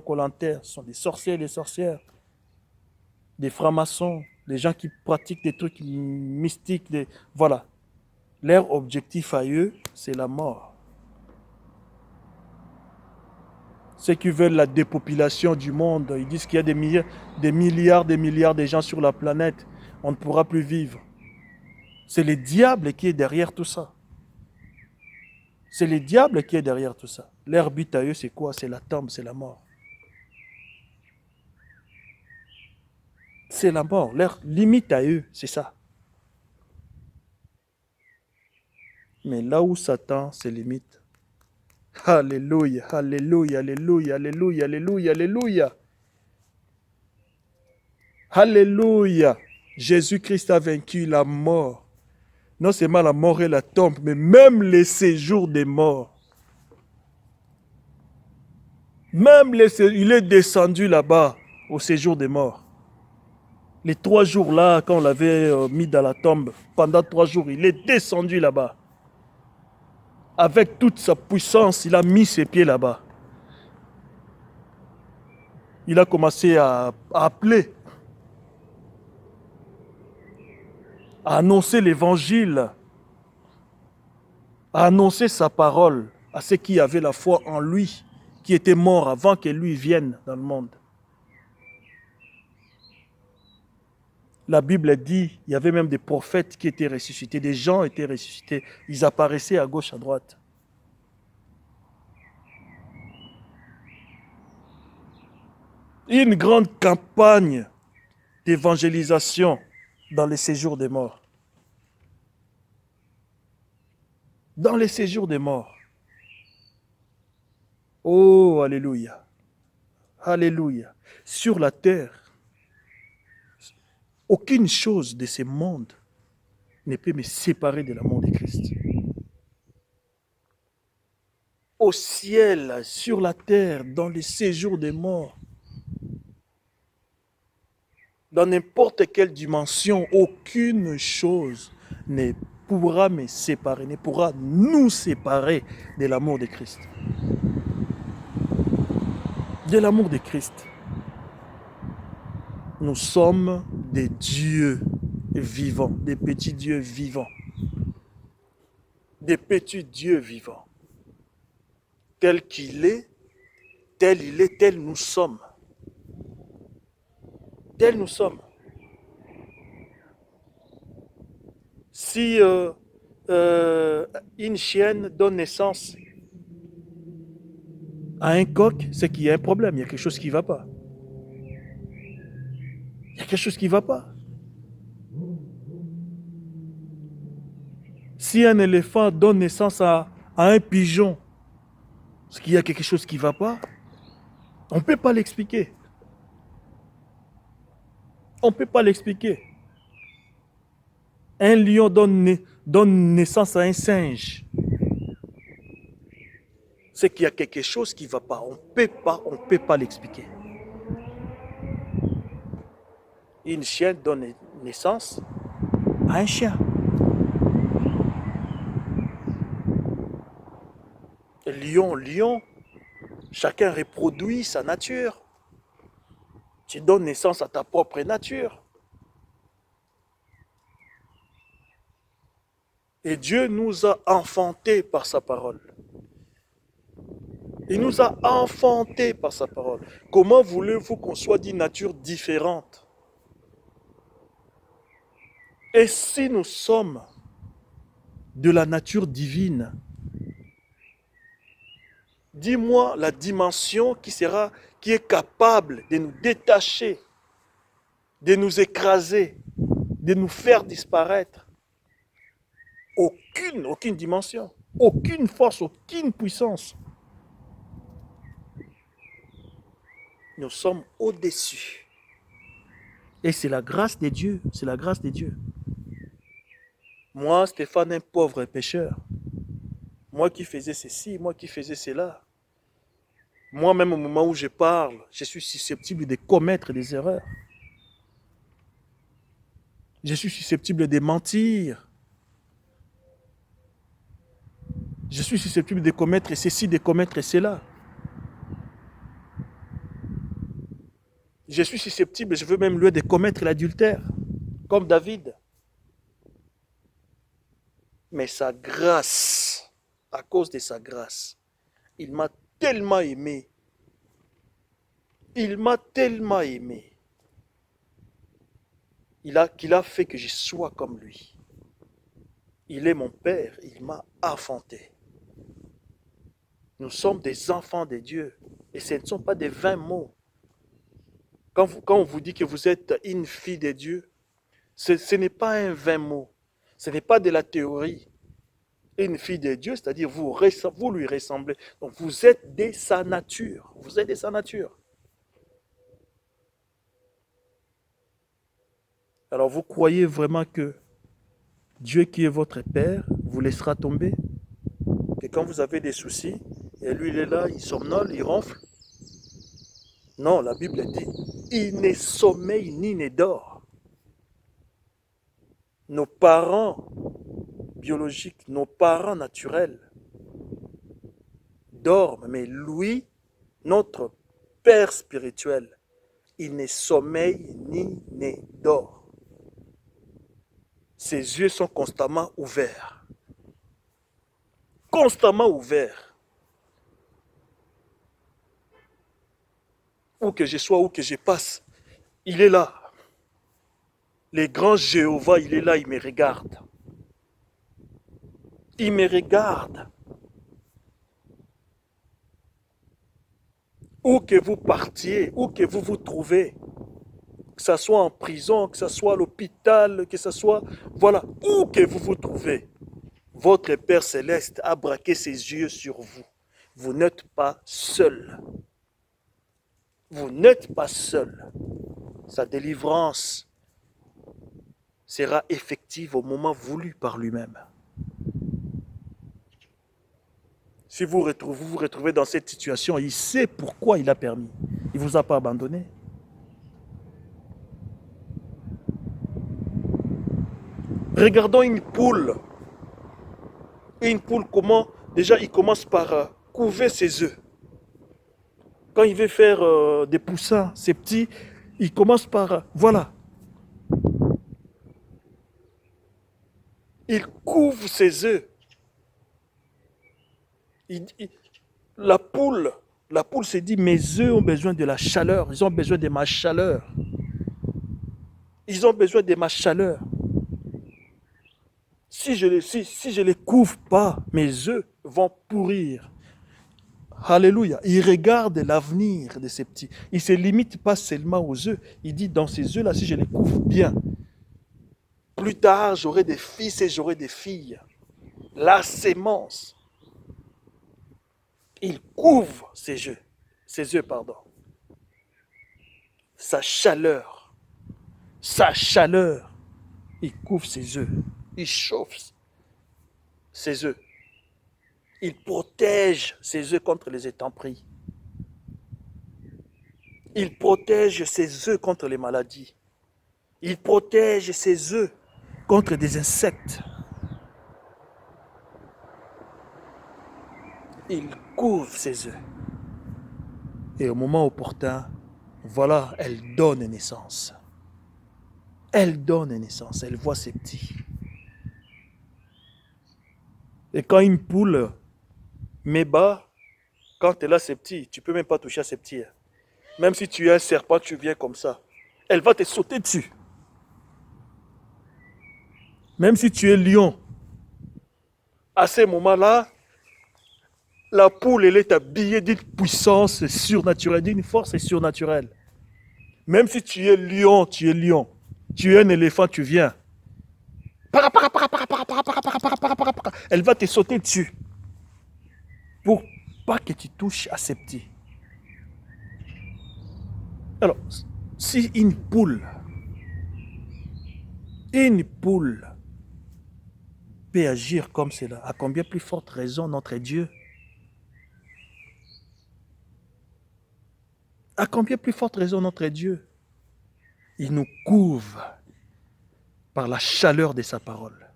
qu'on l'enterre. Ce sont des sorciers et des sorcières. Des francs-maçons. Des gens qui pratiquent des trucs mystiques. Voilà. Leur objectif à eux, c'est la mort. Ceux qui veulent la dépopulation du monde, ils disent qu'il y a des milliards de gens sur la planète. On ne pourra plus vivre. C'est le diable qui est derrière tout ça. C'est le diable qui est derrière tout ça. Leur but à eux, c'est quoi? C'est la tombe, c'est la mort. C'est la mort. Leur limite à eux, c'est ça. Mais là où Satan se limite, alléluia, alléluia, alléluia, alléluia, alléluia, alléluia. Alléluia. Jésus-Christ a vaincu la mort. Non seulement la mort et la tombe, mais même les séjours des morts. Il est descendu là-bas au séjour des morts. Les 3 jours là, quand on l'avait mis dans la tombe, pendant 3 jours, il est descendu là-bas. Avec toute sa puissance, il a mis ses pieds là-bas. Il a commencé à appeler. à annoncer l'évangile, à annoncer sa parole à ceux qui avaient la foi en lui, qui étaient morts avant que lui vienne dans le monde. La Bible dit, il y avait même des prophètes qui étaient ressuscités, des gens étaient ressuscités, ils apparaissaient à gauche, à droite. Une grande campagne d'évangélisation dans les séjours des morts. Dans les séjours des morts. Oh, alléluia. Alléluia. Sur la terre, aucune chose de ce monde ne peut me séparer de l'amour de Christ. Au ciel, sur la terre, dans les séjours des morts, dans n'importe quelle dimension, aucune chose ne pourra me séparer, ne pourra nous séparer de l'amour de Christ. De l'amour de Christ. Nous sommes des dieux vivants, des petits dieux vivants. Des petits dieux vivants. Tel qu'il est, tel il est, tel nous sommes. Tel nous sommes. Si une chienne donne naissance à un coq, c'est qu'il y a un problème, il y a quelque chose qui ne va pas. Il y a quelque chose qui ne va pas. Si un éléphant donne naissance à un pigeon, est-ce qu'il y a quelque chose qui ne va pas? On ne peut pas l'expliquer. On ne peut pas l'expliquer. Un lion donne naissance à un singe. C'est qu'il y a quelque chose qui ne va pas. On ne peut pas l'expliquer. Une chienne donne naissance à un chien. Lion, chacun reproduit sa nature. Tu donnes naissance à ta propre nature. Et Dieu nous a enfantés par sa parole. Il nous a enfantés par sa parole. Comment voulez-vous qu'on soit d'une nature différente? Et si nous sommes de la nature divine, dis-moi la dimension qui est capable de nous détacher, de nous écraser, de nous faire disparaître. Aucune dimension, aucune force, aucune puissance. Nous sommes au-dessus. Et c'est la grâce de Dieu, c'est la grâce de Dieu. Moi, Stéphane, un pauvre pécheur, moi qui faisais ceci, moi qui faisais cela, moi-même au moment où je parle, je suis susceptible de commettre des erreurs. Je suis susceptible de mentir. Je suis susceptible de commettre ceci, de commettre cela. Je suis susceptible, je veux même lui de commettre l'adultère, comme David. Mais sa grâce, à cause de sa grâce, il m'a tellement aimé. Il m'a tellement aimé. Qu'il a fait que je sois comme lui. Il est mon Père, il m'a enfanté. Nous sommes des enfants de Dieu. Et ce ne sont pas des vains mots. Quand on vous dit que vous êtes une fille de Dieu, ce n'est pas un vain mot. Ce n'est pas de la théorie. Une fille de Dieu, c'est-à-dire vous lui ressemblez. Donc vous êtes de sa nature. Vous êtes de sa nature. Alors vous croyez vraiment que Dieu qui est votre Père vous laissera tomber? Et quand vous avez des soucis, et lui il est là, il somnole, il ronfle? Non, la Bible dit, il ne sommeille ni ne dort. Nos parents biologiques, nos parents naturels dorment, mais lui, notre Père spirituel, il ne sommeille ni ne dort. ses yeux sont constamment ouverts. Constamment ouverts. Où que je sois, où que je passe, il est là. Le grand Jéhovah, il est là, il me regarde. Il me regarde. Où que vous partiez, où que vous vous trouvez, que ce soit en prison, que ce soit à l'hôpital, que ce soit, voilà, où que vous vous trouvez, votre Père Céleste a braqué ses yeux sur vous. Vous n'êtes pas seul. Vous n'êtes pas seul. Sa délivrance sera effective au moment voulu par lui-même. Si vous vous retrouvez dans cette situation, il sait pourquoi il a permis. Il ne vous a pas abandonné. Regardons une poule. Une poule, comment? Déjà, il commence par couver ses œufs. Quand il veut faire des poussins, ses petits, il commence par... voilà. Il couvre ses œufs. Il, il, la poule se dit, mes œufs ont besoin de la chaleur. Ils ont besoin de ma chaleur. Ils ont besoin de ma chaleur. Si je ne les couvre pas, mes œufs vont pourrir. Alléluia. Il regarde l'avenir de ces petits. Il ne se limite pas seulement aux œufs. Il dit, dans ces œufs-là, si je les couvre bien, plus tard, j'aurai des fils et j'aurai des filles. La sémence. Il couvre ses œufs. Ses œufs, pardon. Sa chaleur. Sa chaleur. Il couvre ses œufs. Il chauffe ses œufs. Il protège ses œufs contre les intempéries. Il protège ses œufs contre les maladies. Il protège ses œufs contre des insectes. Il couvre ses œufs. Et au moment opportun, voilà, elle donne naissance. Elle donne naissance, elle voit ses petits. Et quand une poule met bas, quand elle a ses petits, tu ne peux même pas toucher à ses petits. Même si tu es un serpent, tu viens comme ça. Elle va te sauter dessus. Même si tu es lion, à ce moment-là, la poule, elle est habillée d'une puissance surnaturelle, d'une force surnaturelle. Même si tu es lion, tu es lion. Tu es un éléphant, tu viens. Elle va te sauter dessus. Pour pas que tu touches à ces petits. Alors, si une poule peut agir comme cela, à combien plus forte raison notre Dieu? À combien plus forte raison notre Dieu? Il nous couvre par la chaleur de sa parole.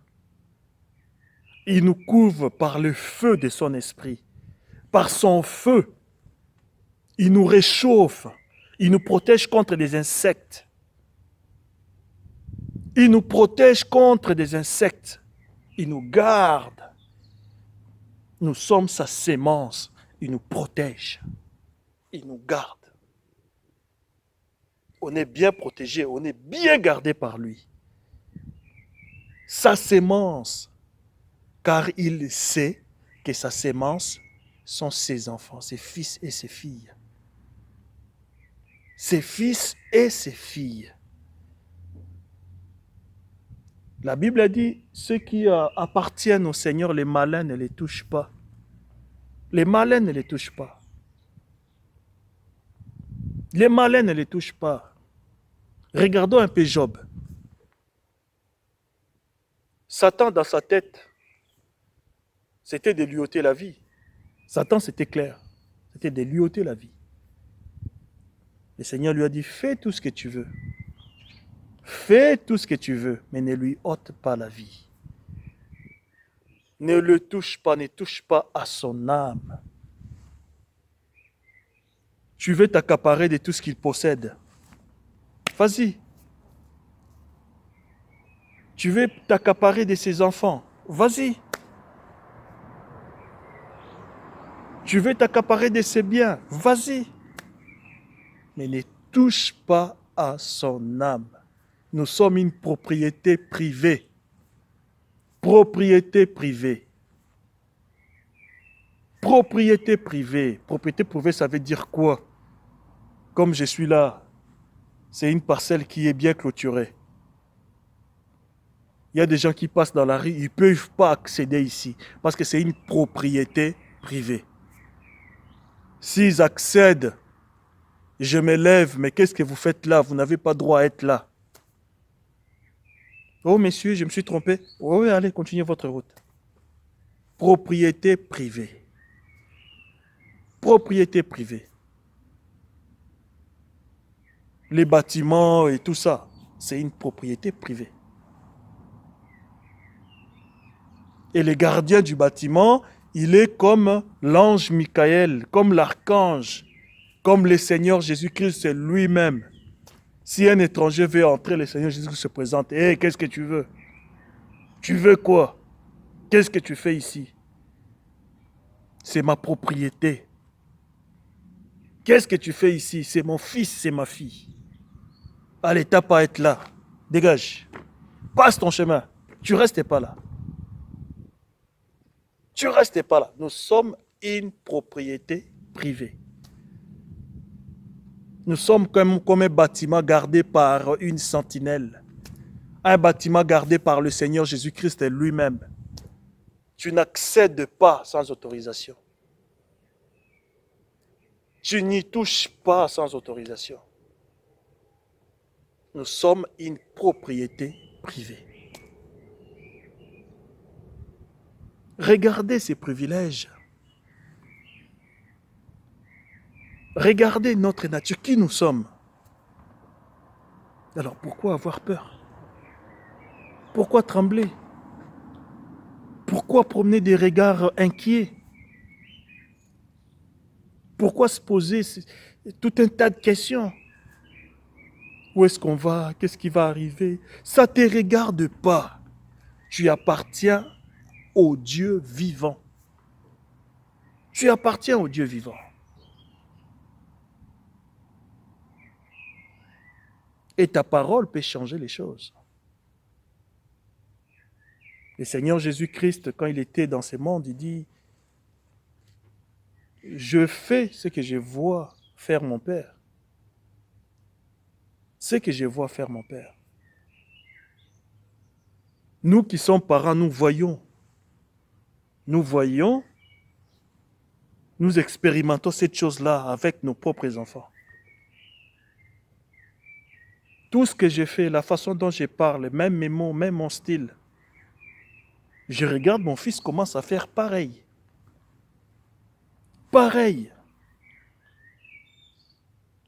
Il nous couvre par le feu de son esprit. Par son feu, il nous réchauffe. Il nous protège contre des insectes. Il nous protège contre des insectes. Il nous garde. Nous sommes sa sémence. Il nous protège. Il nous garde. On est bien protégé, on est bien gardé par lui. Sa sémence, car il sait que sa sémence sont ses enfants, ses fils et ses filles. Ses fils et ses filles. La Bible a dit, ceux qui appartiennent au Seigneur, les malins ne les touchent pas. Les malins ne les touchent pas. Les malins ne les touchent pas. Regardons un peu Job. Satan, dans sa tête, c'était de lui ôter la vie. Satan, c'était clair. C'était de lui ôter la vie. Le Seigneur lui a dit, fais tout ce que tu veux. Fais tout ce que tu veux, mais ne lui ôte pas la vie. Ne le touche pas, ne touche pas à son âme. Tu veux t'accaparer de tout ce qu'il possède. Vas-y. Tu veux t'accaparer de ses enfants. Vas-y. Tu veux t'accaparer de ses biens. Vas-y. Mais ne touche pas à son âme. Nous sommes une propriété privée. Propriété privée. Propriété privée. Propriété privée, ça veut dire quoi? Comme je suis là, c'est une parcelle qui est bien clôturée. Il y a des gens qui passent dans la rue, ils ne peuvent pas accéder ici parce que c'est une propriété privée. S'ils accèdent, je me lève, mais qu'est-ce que vous faites là? Vous n'avez pas droit à être là. Oh, messieurs, je me suis trompé. Oh, oui, allez, continuez votre route. Propriété privée. Propriété privée. Les bâtiments et tout ça, c'est une propriété privée. Et le gardien du bâtiment, il est comme l'ange Michael, comme l'archange, comme le Seigneur Jésus-Christ, c'est lui-même. Si un étranger veut entrer, le Seigneur Jésus-Christ se présente. Hé, qu'est-ce que tu veux? Tu veux quoi? Qu'est-ce que tu fais ici? C'est ma propriété. Qu'est-ce que tu fais ici? C'est mon fils, c'est ma fille. Allez, t'as pas à être là. Dégage. Passe ton chemin. Tu restes pas là. Tu restes pas là. Nous sommes une propriété privée. Nous sommes comme un bâtiment gardé par une sentinelle. Un bâtiment gardé par le Seigneur Jésus-Christ lui-même. Tu n'accèdes pas sans autorisation. Tu n'y touches pas sans autorisation. Nous sommes une propriété privée. Regardez ces privilèges. Regardez notre nature, qui nous sommes. Alors pourquoi avoir peur? Pourquoi trembler? Pourquoi promener des regards inquiets? Pourquoi se poser tout un tas de questions? Où est-ce qu'on va? Qu'est-ce qui va arriver? Ça ne te regarde pas. Tu appartiens au Dieu vivant. Tu appartiens au Dieu vivant. Et ta parole peut changer les choses. Le Seigneur Jésus-Christ, quand il était dans ce monde, il dit, je fais ce que je vois faire mon Père. Ce que je vois faire mon Père. Nous qui sommes parents, nous voyons, nous expérimentons cette chose-là avec nos propres enfants. Tout ce que j'ai fait, la façon dont je parle, même mes mots, même mon style, je regarde mon fils commence à faire pareil. Pareil.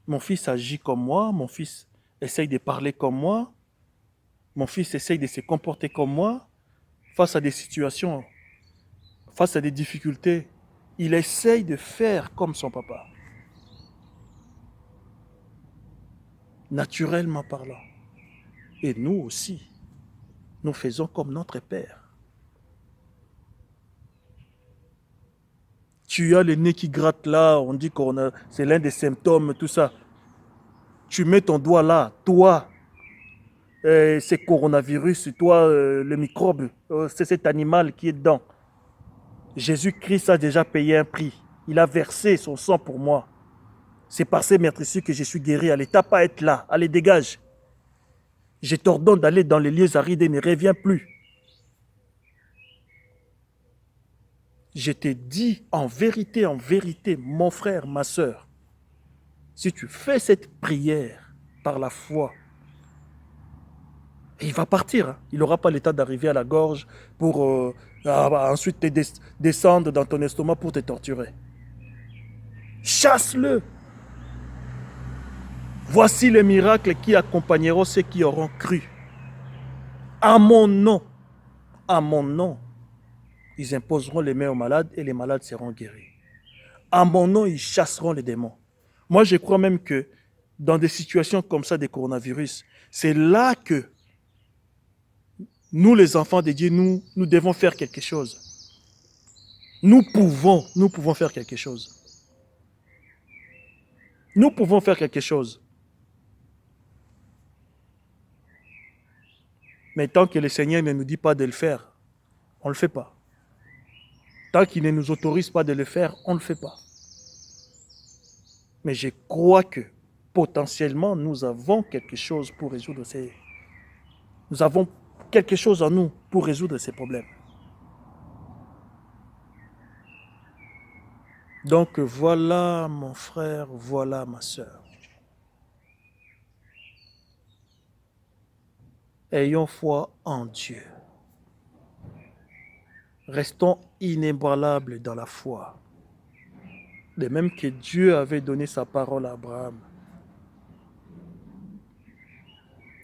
Mon fils agit comme moi, mon fils essaye de parler comme moi, mon fils essaye de se comporter comme moi, face à des situations, face à des difficultés. Il essaye de faire comme son papa. Naturellement parlant. Et nous aussi, nous faisons comme notre Père. Tu as le nez qui gratte là, on dit que c'est l'un des symptômes, tout ça. Tu mets ton doigt là, toi, c'est coronavirus, toi, le microbe, c'est cet animal qui est dedans. Jésus-Christ a déjà payé un prix. Il a versé son sang pour moi. C'est par ces meurtrissures que je suis guéri. Allez, t'as pas à être là. Allez, dégage. Je t'ordonne d'aller dans les lieux arides et ne reviens plus. Je t'ai dit en vérité, mon frère, ma soeur, si tu fais cette prière par la foi, il va partir. Il n'aura pas l'état d'arriver à la gorge pour ensuite descendre dans ton estomac pour te torturer. Chasse-le. Voici les miracles qui accompagneront ceux qui auront cru. À mon nom, ils imposeront les mains aux malades et les malades seront guéris. À mon nom, ils chasseront les démons. Moi, je crois même que dans des situations comme ça, des coronavirus, c'est là que Nous, les enfants de Dieu, nous devons faire quelque chose. Nous pouvons faire quelque chose. Nous pouvons faire quelque chose. Mais tant que le Seigneur ne nous dit pas de le faire, on ne le fait pas. Tant qu'il ne nous autorise pas de le faire, on ne le fait pas. Mais je crois que potentiellement, nous avons quelque chose pour résoudre ces... Nous avons quelque chose en nous pour résoudre ces problèmes. Donc voilà mon frère, voilà ma sœur. Ayons foi en Dieu. Restons inébranlables dans la foi. De même que Dieu avait donné sa parole à Abraham.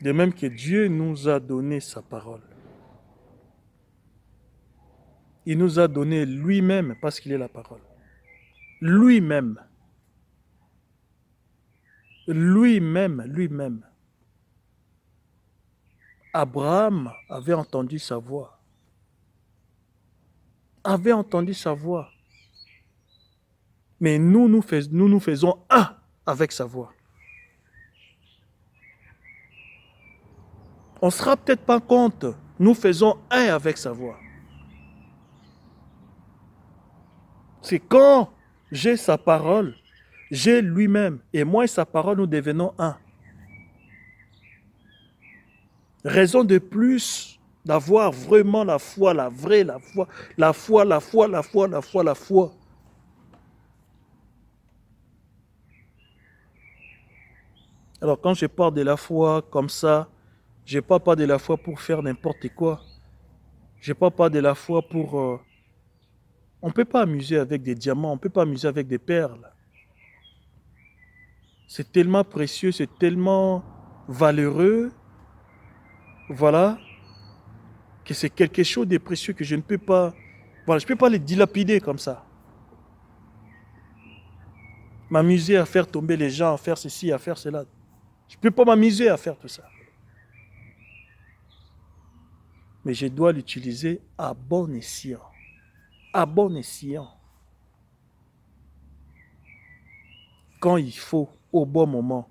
De même que Dieu nous a donné sa parole. Il nous a donné lui-même parce qu'il est la parole. Lui-même. Lui-même. Abraham avait entendu sa voix. Avait entendu sa voix. Mais nous faisons un avec sa voix. On ne se rend peut-être pas compte. Nous faisons un avec sa voix. C'est quand j'ai sa parole, j'ai lui-même. Et moi et sa parole, nous devenons un. Raison de plus d'avoir vraiment la foi, la vraie, la foi. Alors quand je parle de la foi comme ça, je ne parle pas de la foi pour faire n'importe quoi. Je ne parle pas de la foi pour... On ne peut pas amuser avec des diamants, on ne peut pas amuser avec des perles. C'est tellement précieux, c'est tellement valeureux, voilà, que c'est quelque chose de précieux que je ne peux pas... Voilà, je ne peux pas les dilapider comme ça. M'amuser à faire tomber les gens, à faire ceci, à faire cela. Je ne peux pas m'amuser à faire tout ça. Mais je dois l'utiliser à bon escient. À bon escient. Quand il faut, au bon moment.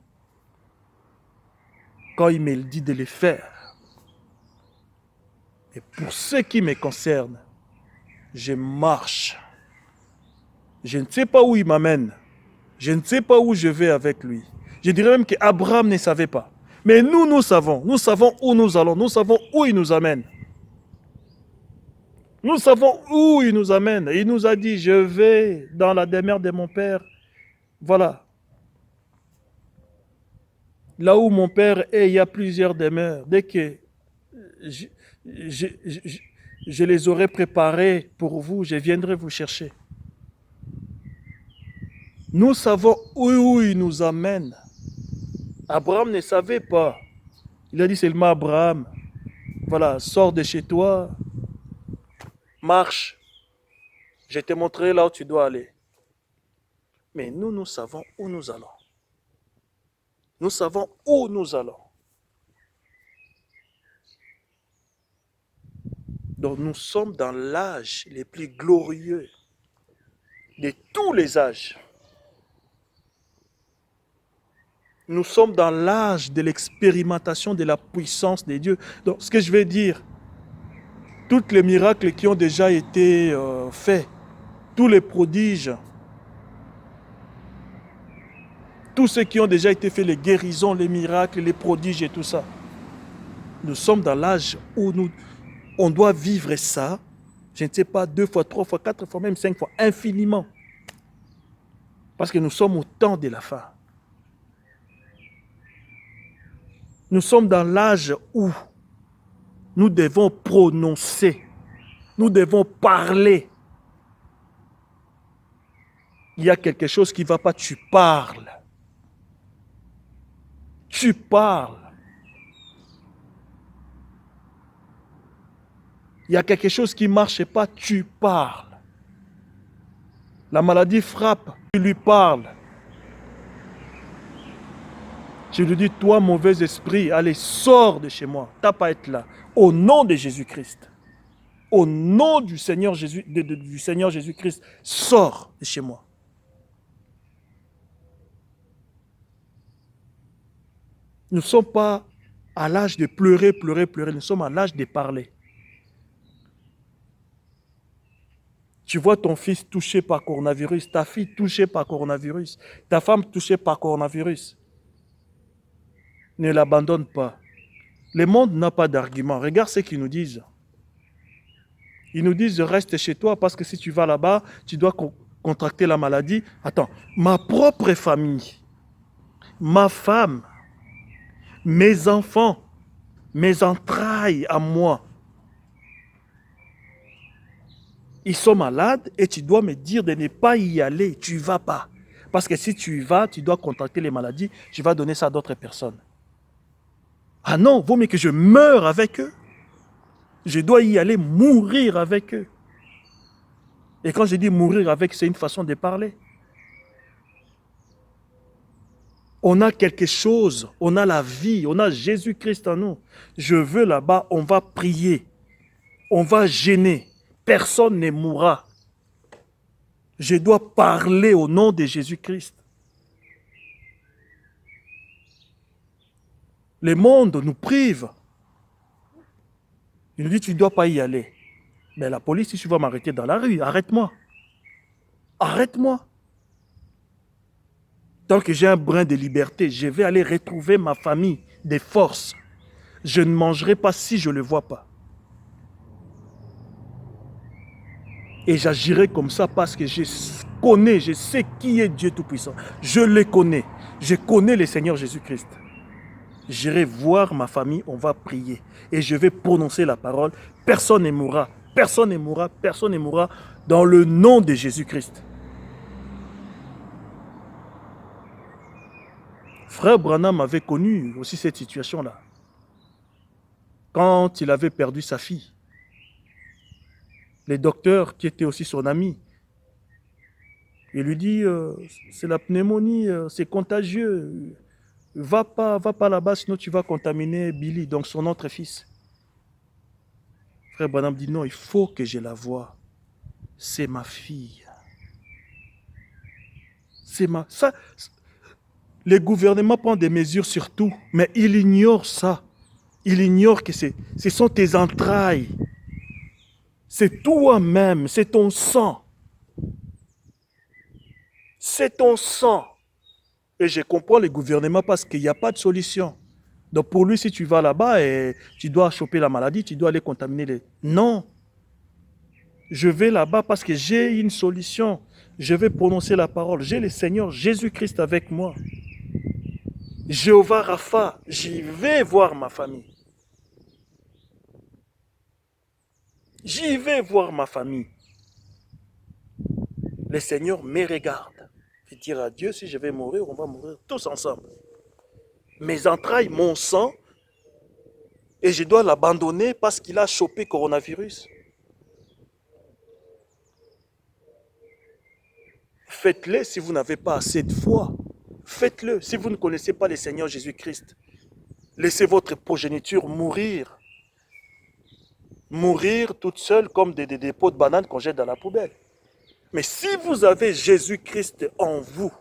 Quand il me dit de le faire. Et pour ce qui me concerne, je marche. Je ne sais pas où il m'amène. Je ne sais pas où je vais avec lui. Je dirais même qu'Abraham ne savait pas. Mais nous savons. Nous savons où nous allons. Nous savons où il nous amène. Nous savons où il nous amène. Il nous a dit, je vais dans la demeure de mon père. Voilà. Là où mon père est, il y a plusieurs demeures. Dès que je les aurai préparées pour vous, je viendrai vous chercher. Nous savons où il nous amène. Abraham ne savait pas. Il a dit seulement Abraham, voilà, sors de chez toi, marche. Je te montrerai là où tu dois aller. Mais nous savons où nous allons. Nous savons où nous allons. Donc nous sommes dans l'âge le plus glorieux de tous les âges. Nous sommes dans l'âge de l'expérimentation de la puissance de Dieu. Donc ce que je vais dire, tous les miracles qui ont déjà été faits, tous les prodiges, tous ceux qui ont déjà été faits, les guérisons, les miracles, les prodiges et tout ça. Nous sommes dans l'âge où on doit vivre ça, je ne sais pas, 2 fois, 3 fois, 4 fois, même 5 fois, infiniment. Parce que nous sommes au temps de la fin. Nous sommes dans l'âge où nous devons prononcer, nous devons parler. Il y a quelque chose qui ne va pas, tu parles. Tu parles. Il y a quelque chose qui ne marche pas, tu parles. La maladie frappe, tu lui parles. Je lui dis, toi, mauvais esprit, allez, sors de chez moi. T'as pas à être là. Au nom de Jésus-Christ. Au nom du Seigneur Jésus-Christ, sors de chez moi. Nous ne sommes pas à l'âge de pleurer, pleurer, pleurer. Nous sommes à l'âge de parler. Tu vois ton fils touché par coronavirus, ta fille touchée par coronavirus, ta femme touchée par coronavirus. Ne l'abandonne pas. Le monde n'a pas d'argument. Regarde ce qu'ils nous disent. Ils nous disent reste chez toi parce que si tu vas là-bas, tu dois contracter la maladie. Attends, ma propre famille, ma femme, mes enfants, mes entrailles à moi, ils sont malades et tu dois me dire de ne pas y aller. Tu ne vas pas. Parce que si tu y vas, tu dois contracter les maladies. Je vais donner ça à d'autres personnes. Ah non, vaut mieux que je meure avec eux. Je dois y aller mourir avec eux. Et quand je dis mourir avec, c'est une façon de parler. On a quelque chose, on a la vie, on a Jésus-Christ en nous. Je veux là-bas, on va prier, on va gêner. Personne ne mourra. Je dois parler au nom de Jésus-Christ. Le monde nous prive. Il nous dit, tu ne dois pas y aller. Mais la police, si tu vas m'arrêter dans la rue, arrête-moi. Arrête-moi. Tant que j'ai un brin de liberté, je vais aller retrouver ma famille, des forces. Je ne mangerai pas si je ne le vois pas. Et j'agirai comme ça parce que je connais, je sais qui est Dieu Tout-Puissant. Je le connais. Je connais le Seigneur Jésus-Christ. J'irai voir ma famille, on va prier. Et je vais prononcer la parole. Personne ne mourra. Personne ne mourra. Personne ne mourra dans le nom de Jésus-Christ. Frère Branham avait connu aussi cette situation-là. Quand il avait perdu sa fille. Les docteurs, qui étaient aussi son ami, il lui dit, c'est la pneumonie, c'est contagieux. Va pas là-bas, sinon tu vas contaminer Billy, donc son autre fils. Frère Branham dit, non, il faut que je la voie. C'est ma fille. C'est ma... Ça, les gouvernements prennent des mesures sur tout, mais ils ignorent ça. Ils ignorent que ce sont tes entrailles. C'est toi-même, c'est ton sang. C'est ton sang. Et je comprends les gouvernements parce qu'il n'y a pas de solution. Donc pour lui, si tu vas là-bas et tu dois choper la maladie, tu dois aller contaminer les... Non. Je vais là-bas parce que j'ai une solution. Je vais prononcer la parole. J'ai le Seigneur Jésus-Christ avec moi. Jéhovah Rapha, j'y vais voir ma famille. J'y vais voir ma famille. Le Seigneur me regarde. Je dis à Dieu, si je vais mourir, on va mourir tous ensemble. Mes entrailles, mon sang, et je dois l'abandonner parce qu'il a chopé coronavirus. Faites-le si vous n'avez pas assez de foi. Faites-le si vous ne connaissez pas le Seigneur Jésus-Christ. Laissez votre progéniture mourir. Mourir toute seule comme des pots de bananes qu'on jette dans la poubelle. Mais si vous avez Jésus-Christ en vous,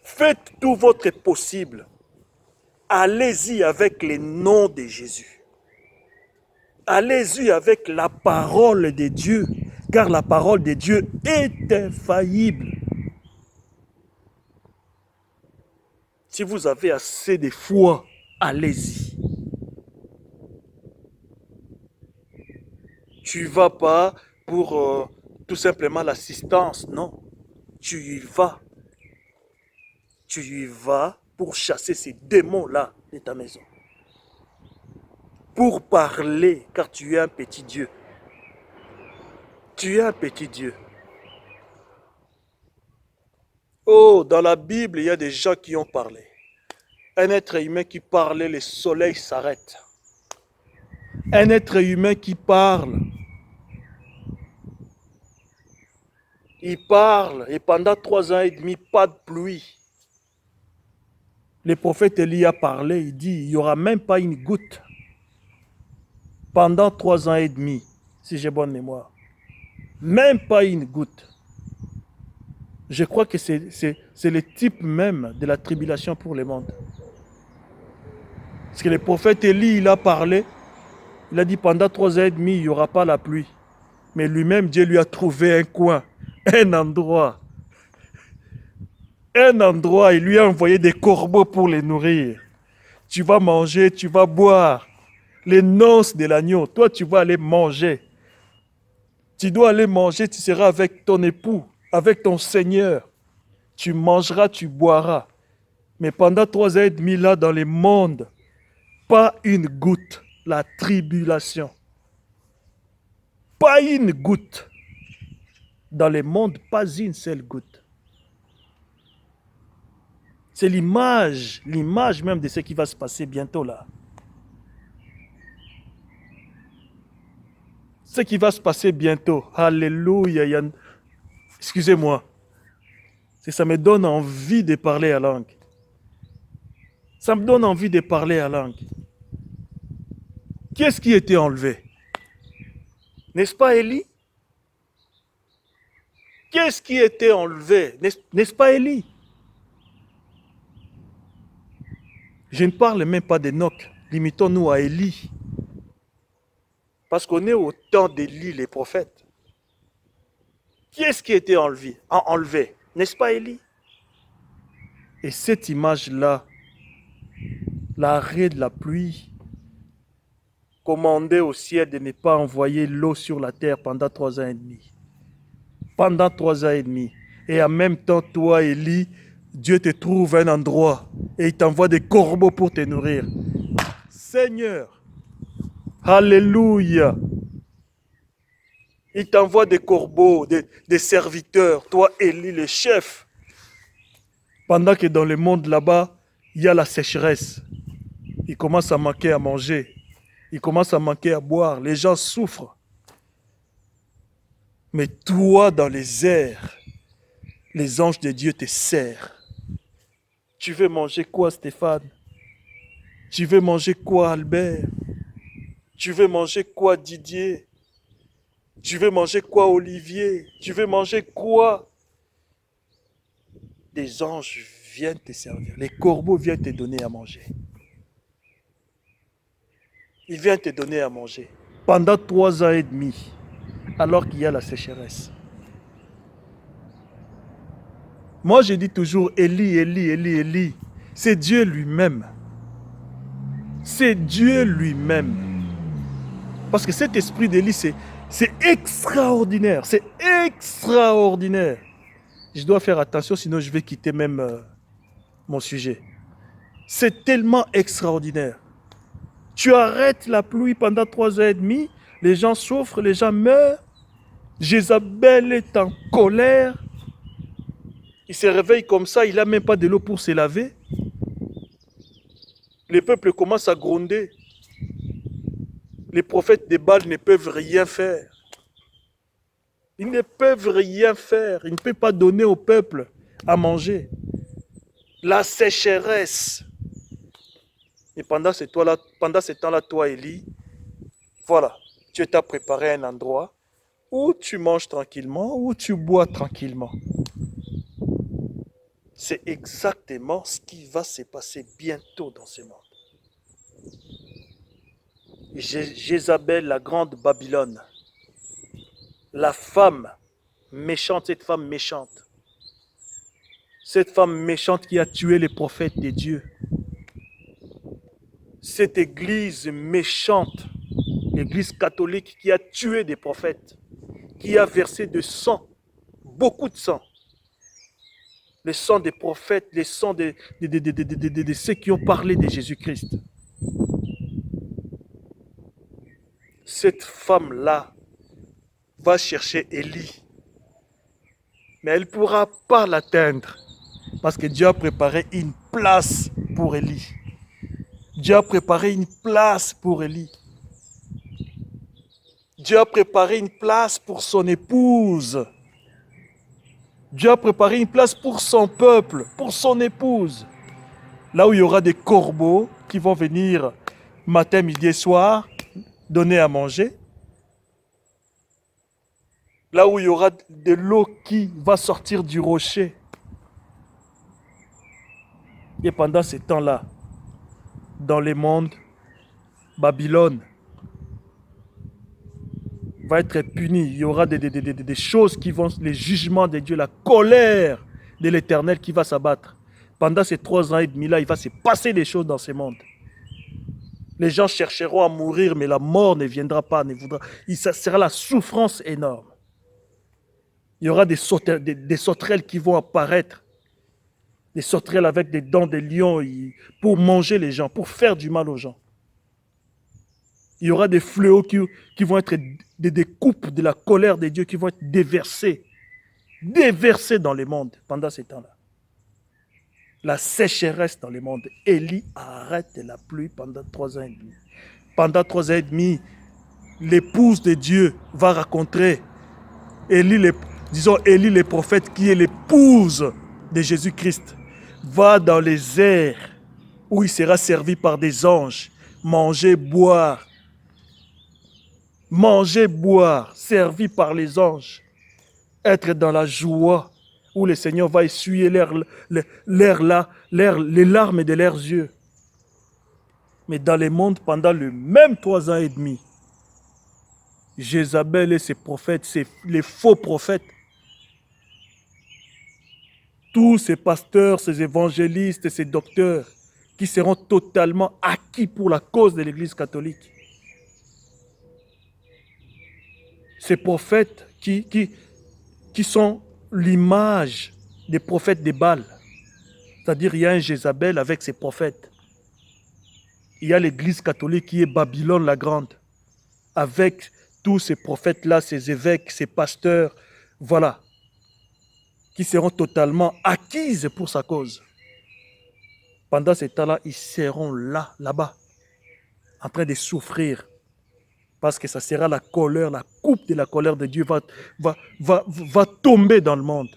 faites tout votre possible. Allez-y avec le nom de Jésus. Allez-y avec la parole de Dieu, car la parole de Dieu est infaillible. Si vous avez assez de foi, allez-y. Tu ne vas pas pour tout simplement l'assistance, non. Tu y vas. Tu y vas pour chasser ces démons-là de ta maison. Pour parler, car tu es un petit Dieu. Tu es un petit Dieu. Oh, dans la Bible, il y a des gens qui ont parlé. Un être humain qui parlait, le soleil s'arrête. Un être humain qui parle. Il parle et pendant 3 ans et demi, pas de pluie. Le prophète Élie a parlé, il dit, il n'y aura même pas une goutte pendant 3 ans et demi, si j'ai bonne mémoire. Même pas une goutte. Je crois que c'est le type même de la tribulation pour le monde. Parce que le prophète Élie, il a parlé, il a dit pendant 3 ans et demi, il n'y aura pas la pluie. Mais lui-même, Dieu lui a trouvé un coin, un endroit, il lui a envoyé des corbeaux pour les nourrir. Tu vas manger, tu vas boire. Les noces de l'agneau, toi tu vas aller manger. Tu dois aller manger, tu seras avec ton époux, avec ton Seigneur. Tu mangeras, tu boiras. Mais pendant 3 ans et demi là dans le monde, pas une goutte, la tribulation. Pas une goutte. Dans le monde, pas une seule goutte. C'est l'image même de ce qui va se passer bientôt là. Ce qui va se passer bientôt. Alléluia. Excusez-moi. Ça me donne envie de parler à langue. Ça me donne envie de parler à langue. Qu'est-ce qui était enlevé? N'est-ce pas Élie? Qu'est-ce qui était enlevé? N'est-ce pas Élie? Je ne parle même pas d'Enoch. Limitons-nous à Élie. Parce qu'on est au temps d'Élie, les prophètes. Qu'est-ce qui était enlevé? N'est-ce pas Élie? Et cette image-là, l'arrêt de la pluie, commandait au ciel de ne pas envoyer l'eau sur la terre pendant 3 ans et demi. Pendant 3 ans et demi. Et en même temps, toi, Élie, Dieu te trouve un endroit et il t'envoie des corbeaux pour te nourrir. Seigneur, alléluia. Il t'envoie des corbeaux, des serviteurs, toi, Élie, le chef. Pendant que dans le monde là-bas, il y a la sécheresse. Il commence à manquer à manger. Il commence à manquer à boire. Les gens souffrent. Mais toi, dans les airs, les anges de Dieu te serrent. Tu veux manger quoi, Stéphane? Tu veux manger quoi, Albert? Tu veux manger quoi, Didier? Tu veux manger quoi, Olivier? Tu veux manger quoi? Des anges viennent te servir. Les corbeaux viennent te donner à manger. Ils viennent te donner à manger. Pendant 3 ans et demi, alors qu'il y a la sécheresse. Moi, je dis toujours Élie, Élie, Élie, Élie. C'est Dieu lui-même. C'est Dieu lui-même. Parce que cet esprit d'Élie, c'est extraordinaire. C'est extraordinaire. Je dois faire attention, sinon je vais quitter même mon sujet. C'est tellement extraordinaire. Tu arrêtes la pluie pendant 3 ans et demi, les gens souffrent, les gens meurent. Jézabel est en colère. Il se réveille comme ça, il n'a même pas de l'eau pour se laver. Le peuple commence à gronder. Les prophètes de Baal ne peuvent rien faire. Ils ne peuvent rien faire. Ils ne peuvent pas donner au peuple à manger. La sécheresse. Et pendant ce temps-là, toi, Élie, voilà, tu t'as préparé un endroit où tu manges tranquillement, où tu bois tranquillement. C'est exactement ce qui va se passer bientôt dans ce monde. Jézabel, la grande Babylone, la femme méchante, cette femme méchante qui a tué les prophètes de Dieu, cette église méchante, l'église catholique qui a tué des prophètes, qui a versé de sang, beaucoup de sang, le sang des prophètes, le sang de ceux qui ont parlé de Jésus-Christ. Cette femme-là va chercher Élie. Mais elle ne pourra pas l'atteindre. Parce que Dieu a préparé une place pour Élie. Dieu a préparé une place pour Élie. Dieu a préparé une place pour son épouse. Dieu a préparé une place pour son peuple, pour son épouse. Là où il y aura des corbeaux qui vont venir matin, midi et soir, donner à manger. Là où il y aura de l'eau qui va sortir du rocher. Et pendant ces temps-là, dans les mondes, Babylone va être punie. Il y aura des choses qui vont, les jugements de Dieu, la colère de l'Éternel qui va s'abattre. Pendant ces 3 ans et demi-là, il va se passer des choses dans ces mondes. Les gens chercheront à mourir, mais la mort ne viendra pas, ne voudra. Ça sera la souffrance énorme. Il y aura des sauterelles qui vont apparaître. Des sauterelles avec des dents de lion pour manger les gens, pour faire du mal aux gens. Il y aura des fléaux qui vont être des coupes de la colère de Dieu qui vont être déversées dans les mondes pendant ces temps-là. La sécheresse dans les mondes. Élie arrête la pluie pendant 3 ans et demi. Pendant 3 ans et demi, l'épouse de Dieu va rencontrer Élie le prophète qui est l'épouse de Jésus-Christ, va dans les airs où il sera servi par des anges, manger, boire, servi par les anges, être dans la joie où le Seigneur va essuyer les larmes de leurs yeux. Mais dans les mondes, pendant le même 3 ans et demi, Jézabel et ses prophètes, les faux prophètes, tous ces pasteurs, ces évangélistes, ces docteurs qui seront totalement acquis pour la cause de l'Église catholique. Ces prophètes qui sont l'image des prophètes des Baal. C'est-à-dire il y a un Jézabel avec ses prophètes. Il y a l'Église catholique qui est Babylone la Grande, avec tous ces prophètes-là, ces évêques, ces pasteurs, voilà, qui seront totalement acquises pour sa cause. Pendant ce temps-là, ils seront là-bas, en train de souffrir, parce que ça sera la colère, la coupe de la colère de Dieu va tomber dans le monde.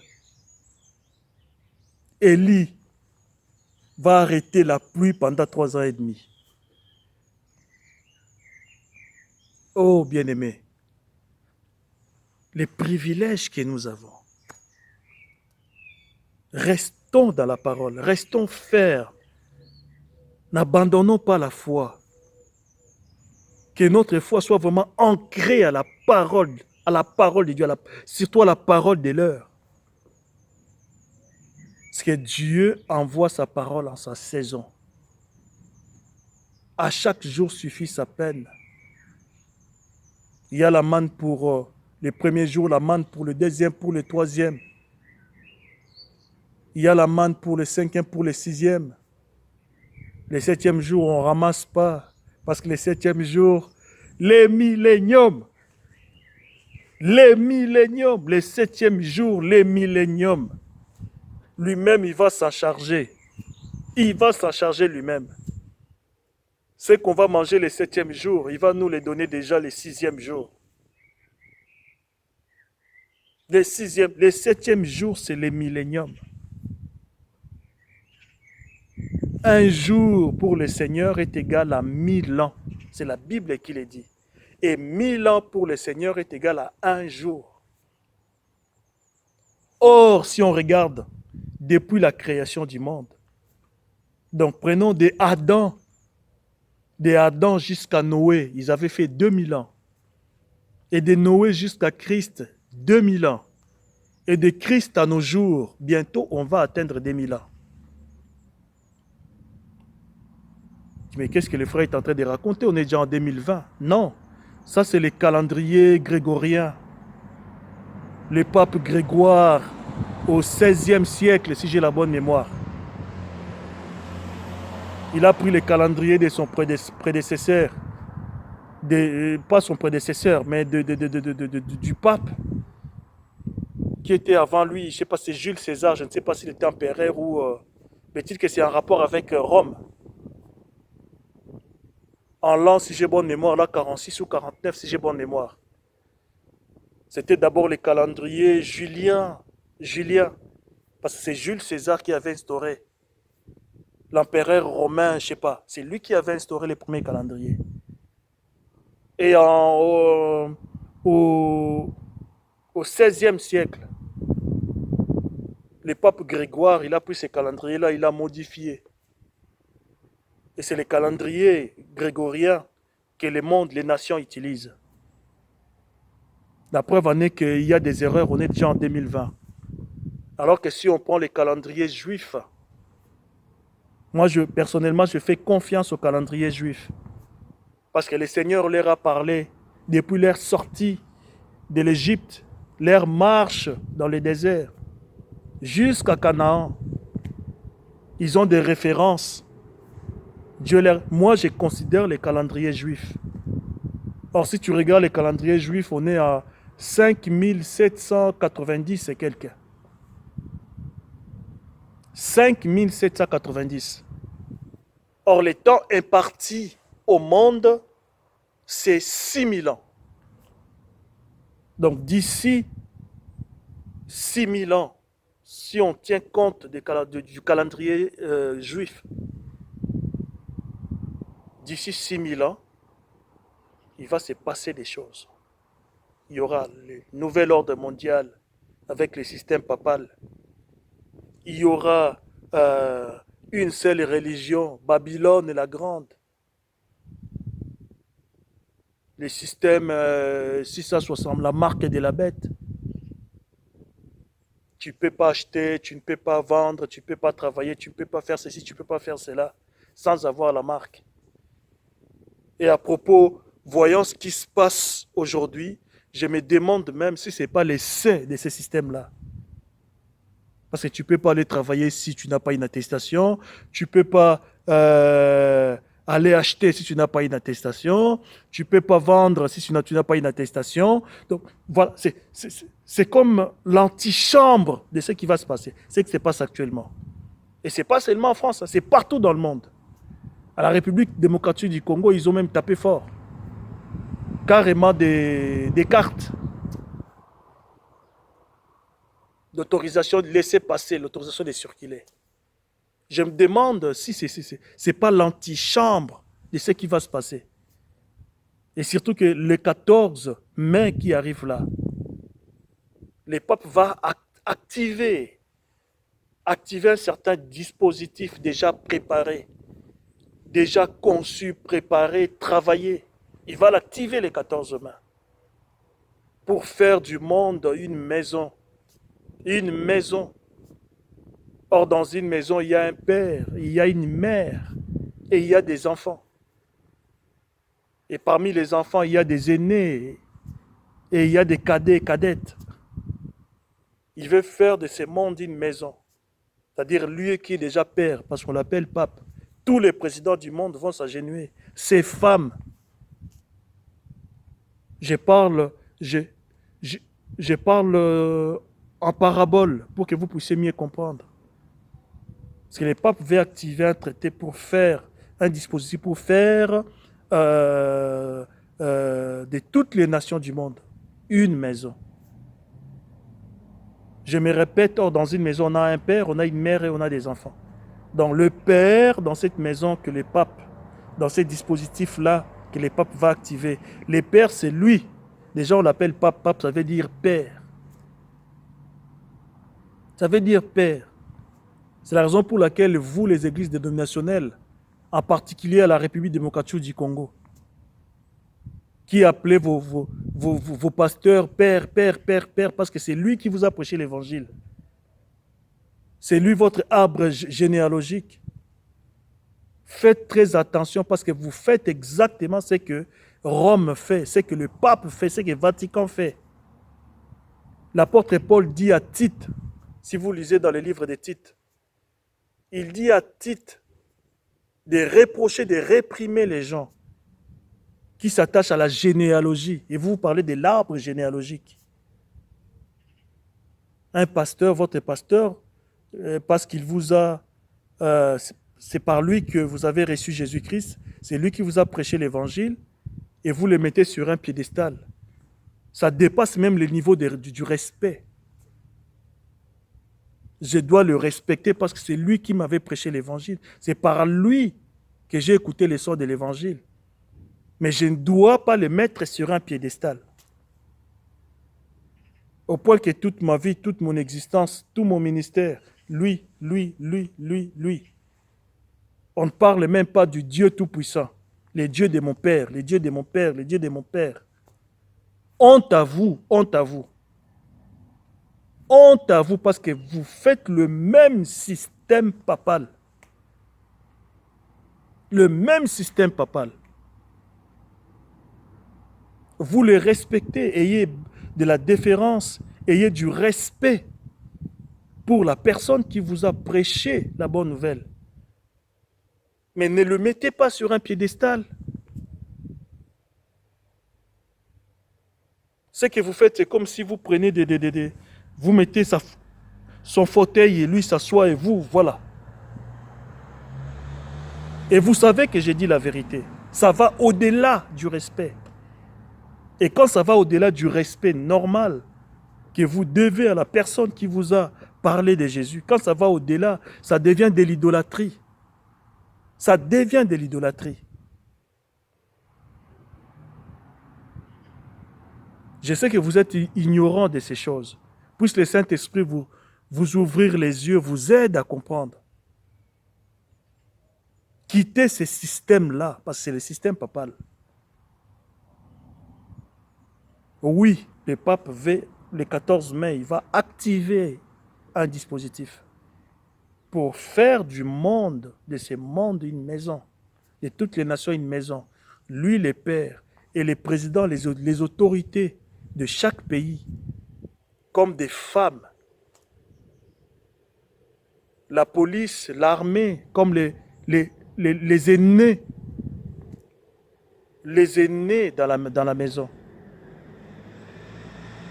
Élie va arrêter la pluie pendant 3 ans et demi. Oh, bien-aimés, les privilèges que nous avons. Restons dans la parole, restons fermes. N'abandonnons pas la foi. Que notre foi soit vraiment ancrée à la parole de Dieu, surtout à la parole de l'heure. Parce que Dieu envoie sa parole en sa saison. À chaque jour suffit sa peine. Il y a la manne pour le premier jour, la manne pour le deuxième, pour le troisième. Il y a la manne pour le cinquième, pour le sixième. Le septième jour, on ne ramasse pas. Parce que le septième jour, le millénium, le septième jour, le millénium, lui-même, il va s'en charger. Il va s'en charger lui-même. Ce qu'on va manger le septième jour, il va nous les donner déjà le sixième jour. Le septième jour, c'est le millénium. Un jour pour le Seigneur est égal à 1000 ans. C'est la Bible qui le dit. Et 1000 ans pour le Seigneur est égal à un jour. Or, si on regarde depuis la création du monde, donc prenons des Adam jusqu'à Noé, ils avaient fait 2000 ans. Et de Noé jusqu'à Christ, 2000 ans. Et de Christ à nos jours, bientôt on va atteindre 2000 ans. Mais qu'est-ce que le frère est en train de raconter? On est déjà en 2020. Non, ça c'est le calendrier grégorien. Le pape Grégoire au XVIe siècle, si j'ai la bonne mémoire. Il a pris le calendrier de son prédécesseur, pas son prédécesseur, mais du pape qui était avant lui. Je ne sais pas si c'est Jules César, je ne sais pas s'il était empereur ou... peut-être que c'est en rapport avec Rome. En l'an, si j'ai bonne mémoire, là 46 ou 49, si j'ai bonne mémoire. C'était d'abord le calendrier Julien, parce que c'est Jules César qui avait instauré. l'empereur romain, je ne sais pas. C'est lui qui avait instauré les premiers calendriers. Et au, au 16e siècle, le pape Grégoire, il a pris ces calendriers-là, il a modifié. Et c'est les calendriers grégoriens que le monde, les nations utilisent. La preuve en est qu'il y a des erreurs, on est déjà en 2020. Alors que si on prend les calendriers juifs, moi personnellement, je fais confiance aux calendriers juifs. Parce que le Seigneur leur a parlé depuis leur sortie de l'Égypte, leur marche dans le désert, jusqu'à Canaan. Ils ont des références. Moi, je considère les calendriers juifs. Or, si tu regardes les calendriers juifs, on est à 5790 et quelques. 5790. Or, le temps imparti au monde, c'est 6000 ans. Donc, d'ici 6000 ans, si on tient compte du calendrier juif, d'ici 6000 ans, il va se passer des choses. Il y aura le nouvel ordre mondial avec le système papal. Il y aura une seule religion, Babylone la Grande. Le système 660, la marque de la bête. Tu ne peux pas acheter, tu ne peux pas vendre, tu ne peux pas travailler, tu ne peux pas faire ceci, tu ne peux pas faire cela sans avoir la marque. Et à propos, voyant ce qui se passe aujourd'hui, je me demande même si ce n'est pas l'essai de ces systèmes-là. Parce que tu ne peux pas aller travailler si tu n'as pas une attestation, tu ne peux pas aller acheter si tu n'as pas une attestation, tu ne peux pas vendre si tu n'as pas une attestation. Donc voilà, c'est comme l'antichambre de ce qui va se passer, ce qui se passe actuellement. Et ce n'est pas seulement en France, c'est partout dans le monde. À la République démocratique du Congo, ils ont même tapé fort. Carrément des cartes d'autorisation de laisser passer, l'autorisation de circuler. Je me demande si ce n'est pas l'antichambre de ce qui va se passer. Et surtout que le 14 mai qui arrive là, le pape va activer un certain dispositif déjà préparé, déjà conçu, préparé, travaillé. Il va l'activer le 14 mai pour faire du monde une maison. Une maison. Or, dans une maison, il y a un père, il y a une mère et il y a des enfants. Et parmi les enfants, il y a des aînés et il y a des cadets et cadettes. Il veut faire de ce monde une maison. C'est-à-dire lui qui est déjà père, parce qu'on l'appelle pape. Tous les présidents du monde vont s'agenouiller. Ces femmes. Je parle en parabole pour que vous puissiez mieux comprendre. Parce que le pape veut activer un traité pour faire, un dispositif pour faire de toutes les nations du monde une maison. Je me répète, or dans une maison, on a un père, on a une mère et on a des enfants. Donc le père, dans cette maison que le pape, dans ces dispositifs-là, que le pape va activer, le père, c'est lui. Déjà, on l'appelle pape. Pape, ça veut dire père. Ça veut dire père. C'est la raison pour laquelle vous, les églises dénominationnelles, en particulier à la République démocratique du Congo, qui appelez vos pasteurs père, parce que c'est lui qui vous a prêché l'évangile. C'est lui votre arbre généalogique. Faites très attention parce que vous faites exactement ce que Rome fait, ce que le pape fait, ce que le Vatican fait. L'apôtre Paul dit à Tite, si vous lisez dans le livre de Tite, il dit à Tite de reprocher, de réprimer les gens qui s'attachent à la généalogie. Et vous parlez de l'arbre généalogique. Un pasteur, votre pasteur, parce qu'il vous a... c'est par lui que vous avez reçu Jésus-Christ, c'est lui qui vous a prêché l'évangile, et vous le mettez sur un piédestal. Ça dépasse même le niveau du respect. Je dois le respecter parce que c'est lui qui m'avait prêché l'évangile. C'est par lui que j'ai écouté les sons de l'évangile. Mais je ne dois pas le mettre sur un piédestal. Au point que toute ma vie, toute mon existence, tout mon ministère, lui. On ne parle même pas du Dieu Tout-Puissant. Les dieux de mon père, les dieux de mon père, les dieux de mon père. Honte à vous, honte à vous. Honte à vous parce que vous faites le même système papal. Le même système papal. Vous les respectez, ayez de la déférence, ayez du respect pour la personne qui vous a prêché la bonne nouvelle. Mais ne le mettez pas sur un piédestal. Ce que vous faites, c'est comme si vous prenez vous mettez son fauteuil et lui s'assoit et vous, voilà. Et vous savez que j'ai dit la vérité. Ça va au-delà du respect. Et quand ça va au-delà du respect normal que vous devez à la personne qui vous a parlé de Jésus, quand ça va au-delà, ça devient de l'idolâtrie. Ça devient de l'idolâtrie. Je sais que vous êtes ignorant de ces choses. Puisse le Saint-Esprit vous ouvrir les yeux, vous aide à comprendre. Quittez ce système-là, parce que c'est le système papal. Oui, le pape le 14 mai, il va activer un dispositif pour faire du monde, de ce monde, une maison, de toutes les nations une maison. Lui, les pères et les présidents, les autorités de chaque pays, comme des femmes. La police, l'armée, comme les aînés. Les aînés dans la maison.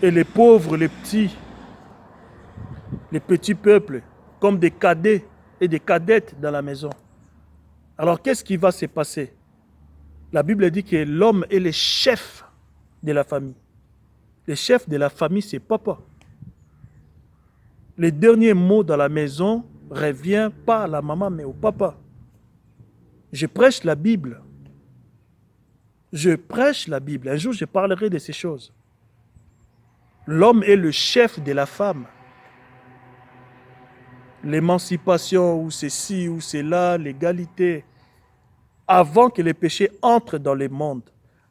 Et les pauvres, les petits peuples, comme des cadets et des cadettes dans la maison. Alors, qu'est-ce qui va se passer? La Bible dit que l'homme est le chef de la famille. Le chef de la famille, c'est papa. Les derniers mots dans la maison ne reviennent pas à la maman, mais au papa. Je prêche la Bible. Je prêche la Bible. Un jour, je parlerai de ces choses. L'homme est le chef de la femme. L'émancipation, ou c'est ci, ou c'est là, l'égalité. Avant que les péchés entrent dans le monde,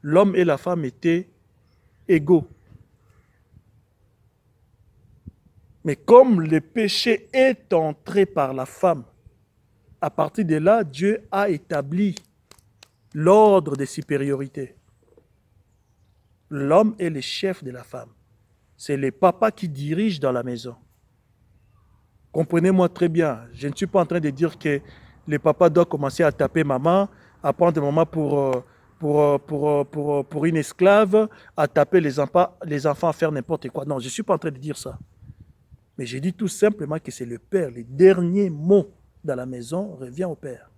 l'homme et la femme étaient égaux. Mais comme le péché est entré par la femme, à partir de là, Dieu a établi l'ordre de supériorité. L'homme est le chef de la femme. C'est le papa qui dirige dans la maison. Comprenez-moi très bien, je ne suis pas en train de dire que le papa doit commencer à taper maman, à prendre maman pour une esclave, à taper les enfants à faire n'importe quoi. Non, je ne suis pas en train de dire ça. Mais j'ai dit tout simplement que c'est le père. Les derniers mots dans la maison reviennent au père.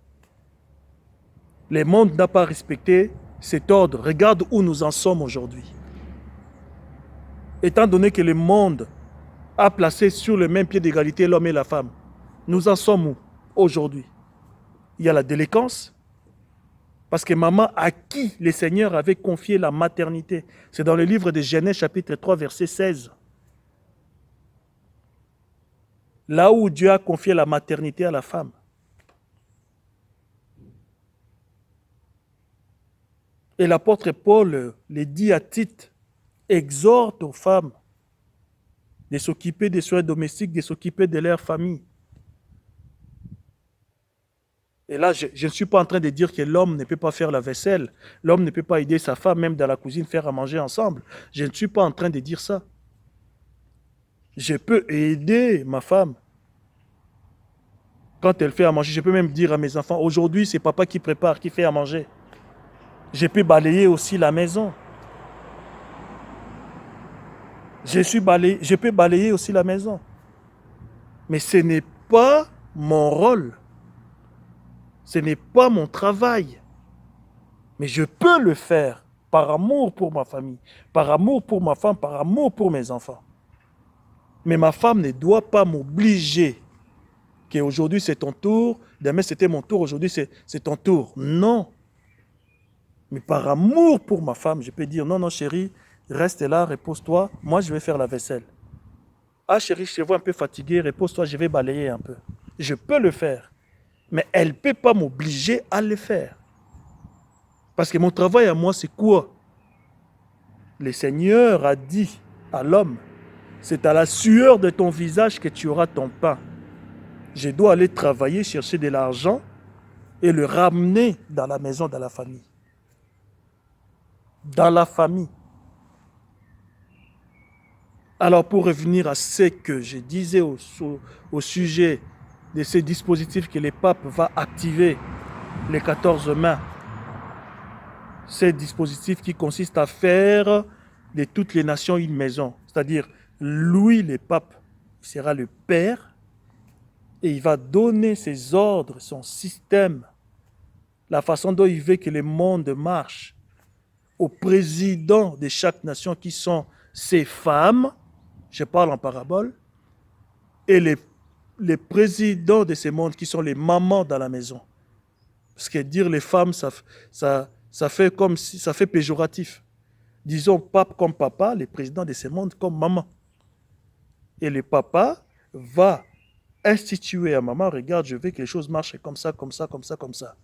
Le monde n'a pas respecté cet ordre. Regarde où nous en sommes aujourd'hui. Étant donné que le monde a placé sur le même pied d'égalité l'homme et la femme, nous en sommes où aujourd'hui? Il y a la délinquance, parce que maman à qui le Seigneur avait confié la maternité. C'est dans le livre de Genèse chapitre 3 verset 16. Là où Dieu a confié la maternité à la femme. Et l'apôtre Paul le dit à Tite, exhorte aux femmes de s'occuper des soins domestiques, de s'occuper de leur famille. Et là, je ne suis pas en train de dire que l'homme ne peut pas faire la vaisselle, l'homme ne peut pas aider sa femme, même dans la cuisine, faire à manger ensemble. Je ne suis pas en train de dire ça. Je peux aider ma femme quand elle fait à manger. Je peux même dire à mes enfants, aujourd'hui, c'est papa qui prépare, qui fait à manger. Je peux balayer aussi la maison. Je peux balayer aussi la maison. Mais ce n'est pas mon rôle. Ce n'est pas mon travail. Mais je peux le faire par amour pour ma famille, par amour pour ma femme, par amour pour mes enfants. Mais ma femme ne doit pas m'obliger qu'aujourd'hui c'est ton tour, demain c'était mon tour, aujourd'hui c'est ton tour. Non. Mais par amour pour ma femme, je peux dire non, non chérie, reste là, repose-toi, moi je vais faire la vaisselle. Ah chérie, je te vois un peu fatigué, repose-toi, je vais balayer un peu. Je peux le faire, mais elle ne peut pas m'obliger à le faire. Parce que mon travail à moi, c'est quoi? Le Seigneur a dit à l'homme, c'est à la sueur de ton visage que tu auras ton pain. Je dois aller travailler, chercher de l'argent et le ramener dans la maison, dans la famille. Dans la famille. Alors pour revenir à ce que je disais au sujet de ces dispositifs que le pape va activer les 14 mai, ces dispositifs qui consistent à faire de toutes les nations une maison. C'est-à-dire, lui, le pape, sera le père et il va donner ses ordres, son système, la façon dont il veut que le monde marche aux présidents de chaque nation qui sont ses femmes, je parle en parabole, et les présidents de ces mondes qui sont les mamans dans la maison. Parce que dire les femmes, ça fait comme si, ça fait péjoratif. Disons pape comme papa, les présidents de ces mondes comme maman. Et le papa va instituer à maman, regarde, je veux que les choses marchent comme ça, comme ça, comme ça, comme ça.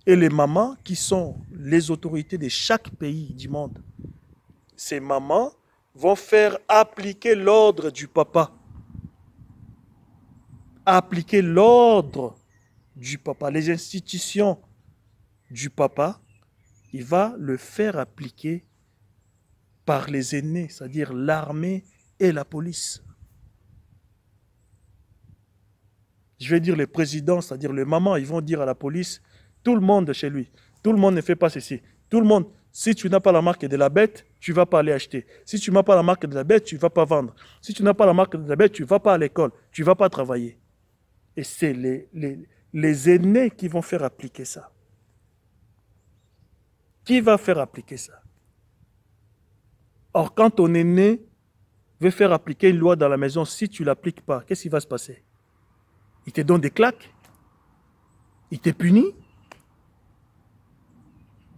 Et les mamans qui sont les autorités de chaque pays du monde, ces mamans vont faire appliquer l'ordre du papa. Appliquer l'ordre du papa, les institutions du papa, il va le faire appliquer par les aînés, c'est-à-dire l'armée et la police. Je vais dire les présidents, c'est-à-dire les mamans, ils vont dire à la police, tout le monde chez lui, tout le monde ne fait pas ceci. Tout le monde, si tu n'as pas la marque de la bête, tu ne vas pas aller acheter. Si tu n'as pas la marque de la bête, tu ne vas pas vendre. Si tu n'as pas la marque de la bête, tu ne vas pas à l'école, tu ne vas pas travailler. Et c'est les aînés qui vont faire appliquer ça. Qui va faire appliquer ça? Or, quand ton aîné veut faire appliquer une loi dans la maison, si tu ne l'appliques pas, qu'est-ce qui va se passer? Il te donne des claques? Il te punit?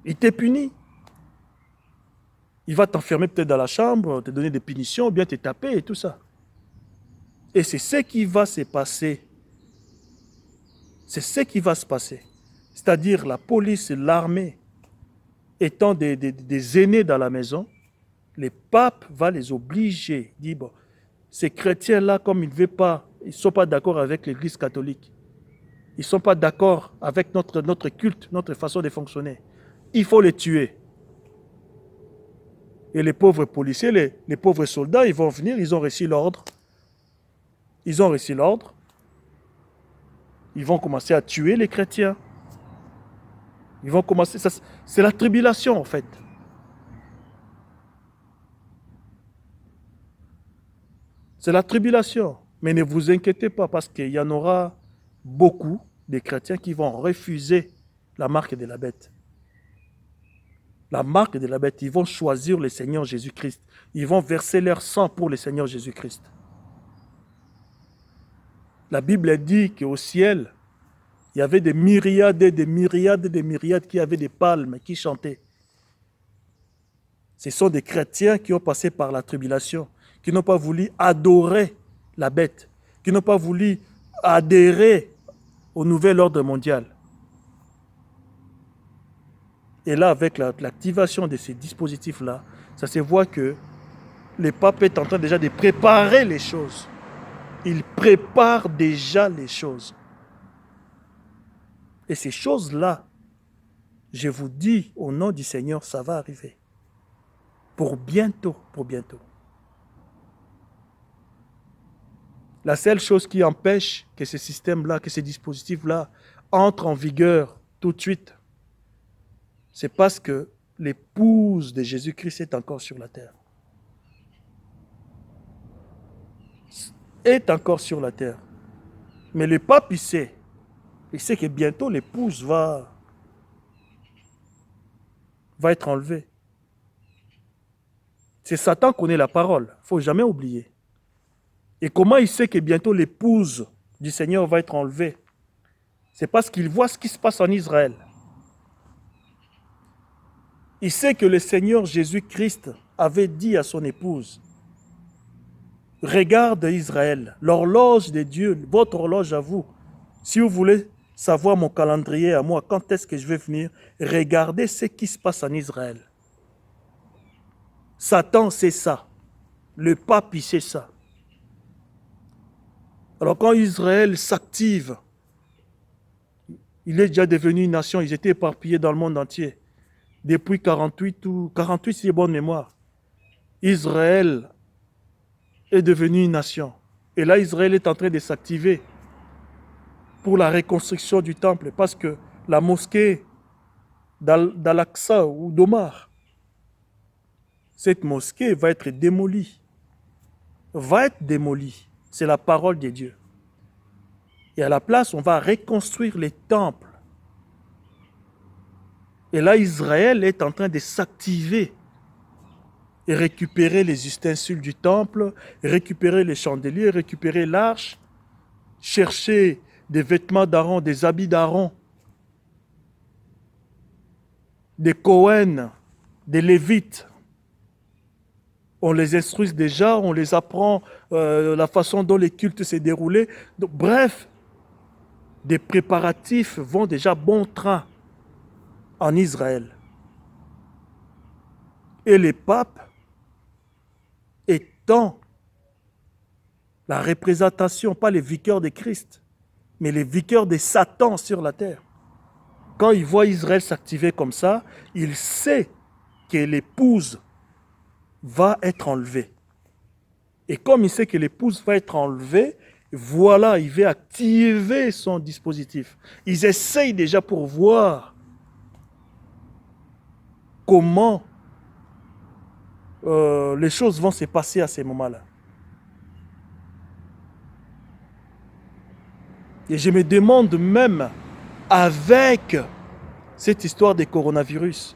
Il te punit. Il va t'enfermer peut-être dans la chambre, te donner des punitions, ou bien te taper et tout ça. Et c'est ce qui va se passer. C'est ce qui va se passer. C'est-à-dire la police et l'armée étant des aînés dans la maison, le pape va les obliger. Il dit, bon, ces chrétiens-là, comme ils ne veulent pas, ils ne sont pas d'accord avec l'Église catholique. Ils ne sont pas d'accord avec notre culte, notre façon de fonctionner. Il faut les tuer. Et les pauvres policiers, les pauvres soldats, ils vont venir, ils ont reçu l'ordre. Ils ont reçu l'ordre. Ils vont commencer à tuer les chrétiens. Ils vont commencer... C'est la tribulation, en fait. C'est la tribulation. Mais ne vous inquiétez pas, parce qu'il y en aura beaucoup de chrétiens qui vont refuser la marque de la bête. La marque de la bête, ils vont choisir le Seigneur Jésus-Christ. Ils vont verser leur sang pour le Seigneur Jésus-Christ. La Bible dit qu'au ciel, il y avait des myriades et des myriades et des myriades qui avaient des palmes, qui chantaient. Ce sont des chrétiens qui ont passé par la tribulation, qui n'ont pas voulu adorer la bête, qui n'ont pas voulu adhérer au nouvel ordre mondial. Et là, avec l'activation de ces dispositifs-là, ça se voit que le pape est en train déjà de préparer les choses. Il prépare déjà les choses. Et ces choses-là, je vous dis au nom du Seigneur, ça va arriver. Pour bientôt, pour bientôt. La seule chose qui empêche que ce système-là, que ces dispositifs-là entrent en vigueur tout de suite, c'est parce que l'épouse de Jésus-Christ est encore sur la terre. Est encore sur la terre. Mais le pape, il sait que bientôt l'épouse va être enlevée. C'est Satan qui connaît la parole. Il ne faut jamais oublier. Et comment il sait que bientôt l'épouse du Seigneur va être enlevée? C'est parce qu'il voit ce qui se passe en Israël. Il sait que le Seigneur Jésus-Christ avait dit à son épouse, regarde Israël, l'horloge de Dieu, votre horloge à vous. Si vous voulez savoir mon calendrier à moi, quand est-ce que je vais venir, regardez ce qui se passe en Israël. Satan sait ça. Le pape, il sait ça. Alors quand Israël s'active, il est déjà devenu une nation, ils étaient éparpillés dans le monde entier. Depuis 48, si j'ai bonne mémoire, Israël est devenu une nation. Et là, Israël est en train de s'activer pour la reconstruction du temple, parce que la mosquée d'Al-Aqsa ou d'Omar, cette mosquée va être démolie. Va être démolie. C'est la parole de Dieu. Et à la place, on va reconstruire les temples. Et là, Israël est en train de s'activer et récupérer les ustensiles du temple, récupérer les chandeliers, récupérer l'arche, chercher des vêtements d'Aaron, des habits d'Aaron, des Cohen, des Lévites. On les instruit déjà, on les apprend la façon dont les cultes s'est déroulés. Donc, bref, des préparatifs vont déjà bon train en Israël. Et les papes étant la représentation, pas les vicaires de Christ, mais les vicaires de Satan sur la terre. Quand il voit Israël s'activer comme ça, il sait que l'épouse va être enlevée. Et comme il sait que l'épouse va être enlevée, voilà, il va activer son dispositif. Ils essayent déjà pour voir comment les choses vont se passer à ces moments-là. Et je me demande même, avec cette histoire des coronavirus,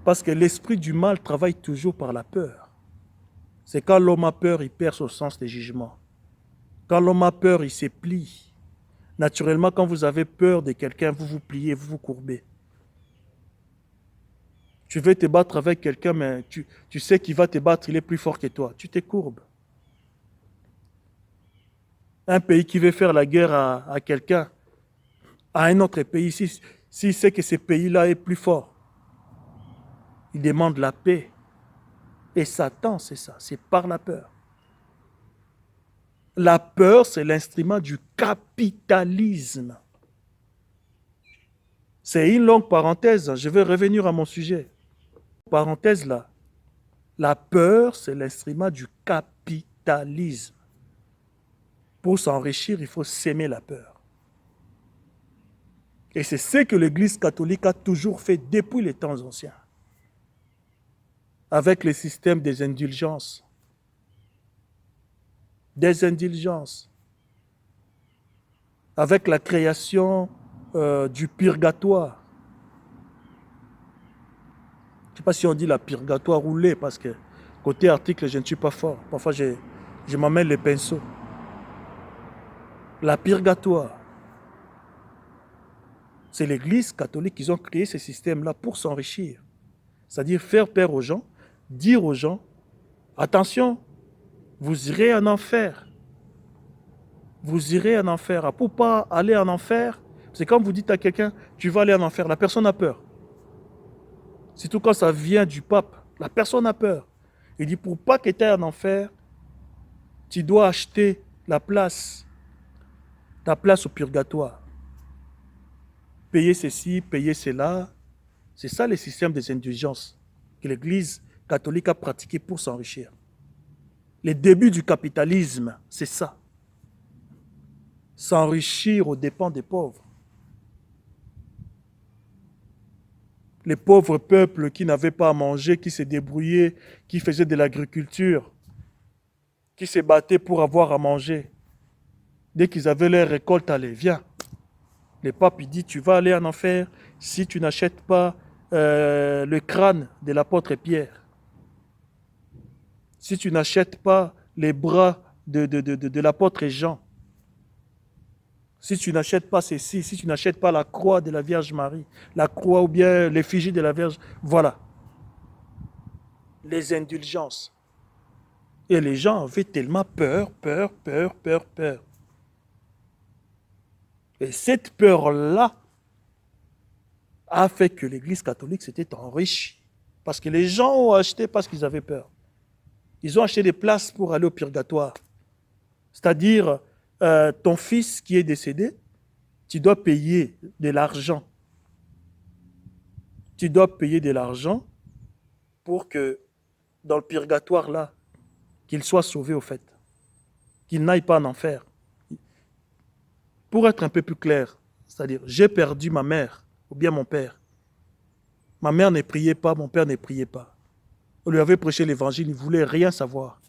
parce que l'esprit du mal travaille toujours par la peur. C'est quand l'homme a peur, il perd son sens de jugement. Quand l'homme a peur, il se plie. Naturellement, quand vous avez peur de quelqu'un, vous vous pliez, vous vous courbez. Tu veux te battre avec quelqu'un, mais tu sais qu'il va te battre, il est plus fort que toi. Tu te courbes. Un pays qui veut faire la guerre à quelqu'un, à un autre pays, s'il sait que ce pays-là est plus fort, il demande la paix. Et Satan, c'est ça, c'est par la peur. La peur, c'est l'instrument du capitalisme. C'est une longue parenthèse, je vais revenir à mon sujet. Parenthèse là. La peur, c'est l'instrument du capitalisme. Pour s'enrichir, il faut s'aimer la peur. Et c'est ce que l'Église catholique a toujours fait depuis les temps anciens. Avec le système des indulgences. Des indulgences. Avec la création du purgatoire. Je ne sais pas si on dit la purgatoire roulée, parce que côté article, je ne suis pas fort. Parfois, je m'emmène les pinceaux. La purgatoire. C'est l'Église catholique qui ont créé ce système-là pour s'enrichir. C'est-à-dire faire peur aux gens, dire aux gens, attention, vous irez en enfer. Vous irez en enfer. Pour ne pas aller en enfer, c'est quand vous dites à quelqu'un, tu vas aller en enfer, la personne a peur. Surtout quand ça vient du pape, la personne a peur. Il dit, pour pas que tu ailles en enfer, tu dois acheter ta place au purgatoire. Payer ceci, payer cela. C'est ça le système des indulgences que l'Église catholique a pratiqué pour s'enrichir. Les débuts du capitalisme, c'est ça. S'enrichir aux dépens des pauvres. Les pauvres peuples qui n'avaient pas à manger, qui se débrouillaient, qui faisaient de l'agriculture, qui se battaient pour avoir à manger. Dès qu'ils avaient leur récolte, allez, viens. Le pape, il dit, tu vas aller en enfer si tu n'achètes pas le crâne de l'apôtre Pierre. Si tu n'achètes pas les bras de l'apôtre Jean. Si tu n'achètes pas ceci, si tu n'achètes pas la croix de la Vierge Marie, la croix ou bien l'effigie de la Vierge, voilà. Les indulgences. Et les gens avaient tellement peur. Et cette peur-là a fait que l'Église catholique s'était enrichie. Parce que les gens ont acheté parce qu'ils avaient peur. Ils ont acheté des places pour aller au purgatoire. C'est-à-dire, ton fils qui est décédé, tu dois payer de l'argent. Tu dois payer de l'argent pour que, dans le purgatoire là, qu'il soit sauvé au fait. Qu'il n'aille pas en enfer. Pour être un peu plus clair, c'est-à-dire, j'ai perdu ma mère, ou bien mon père. Ma mère ne priait pas, mon père ne priait pas. On lui avait prêché l'évangile, il ne voulait rien savoir.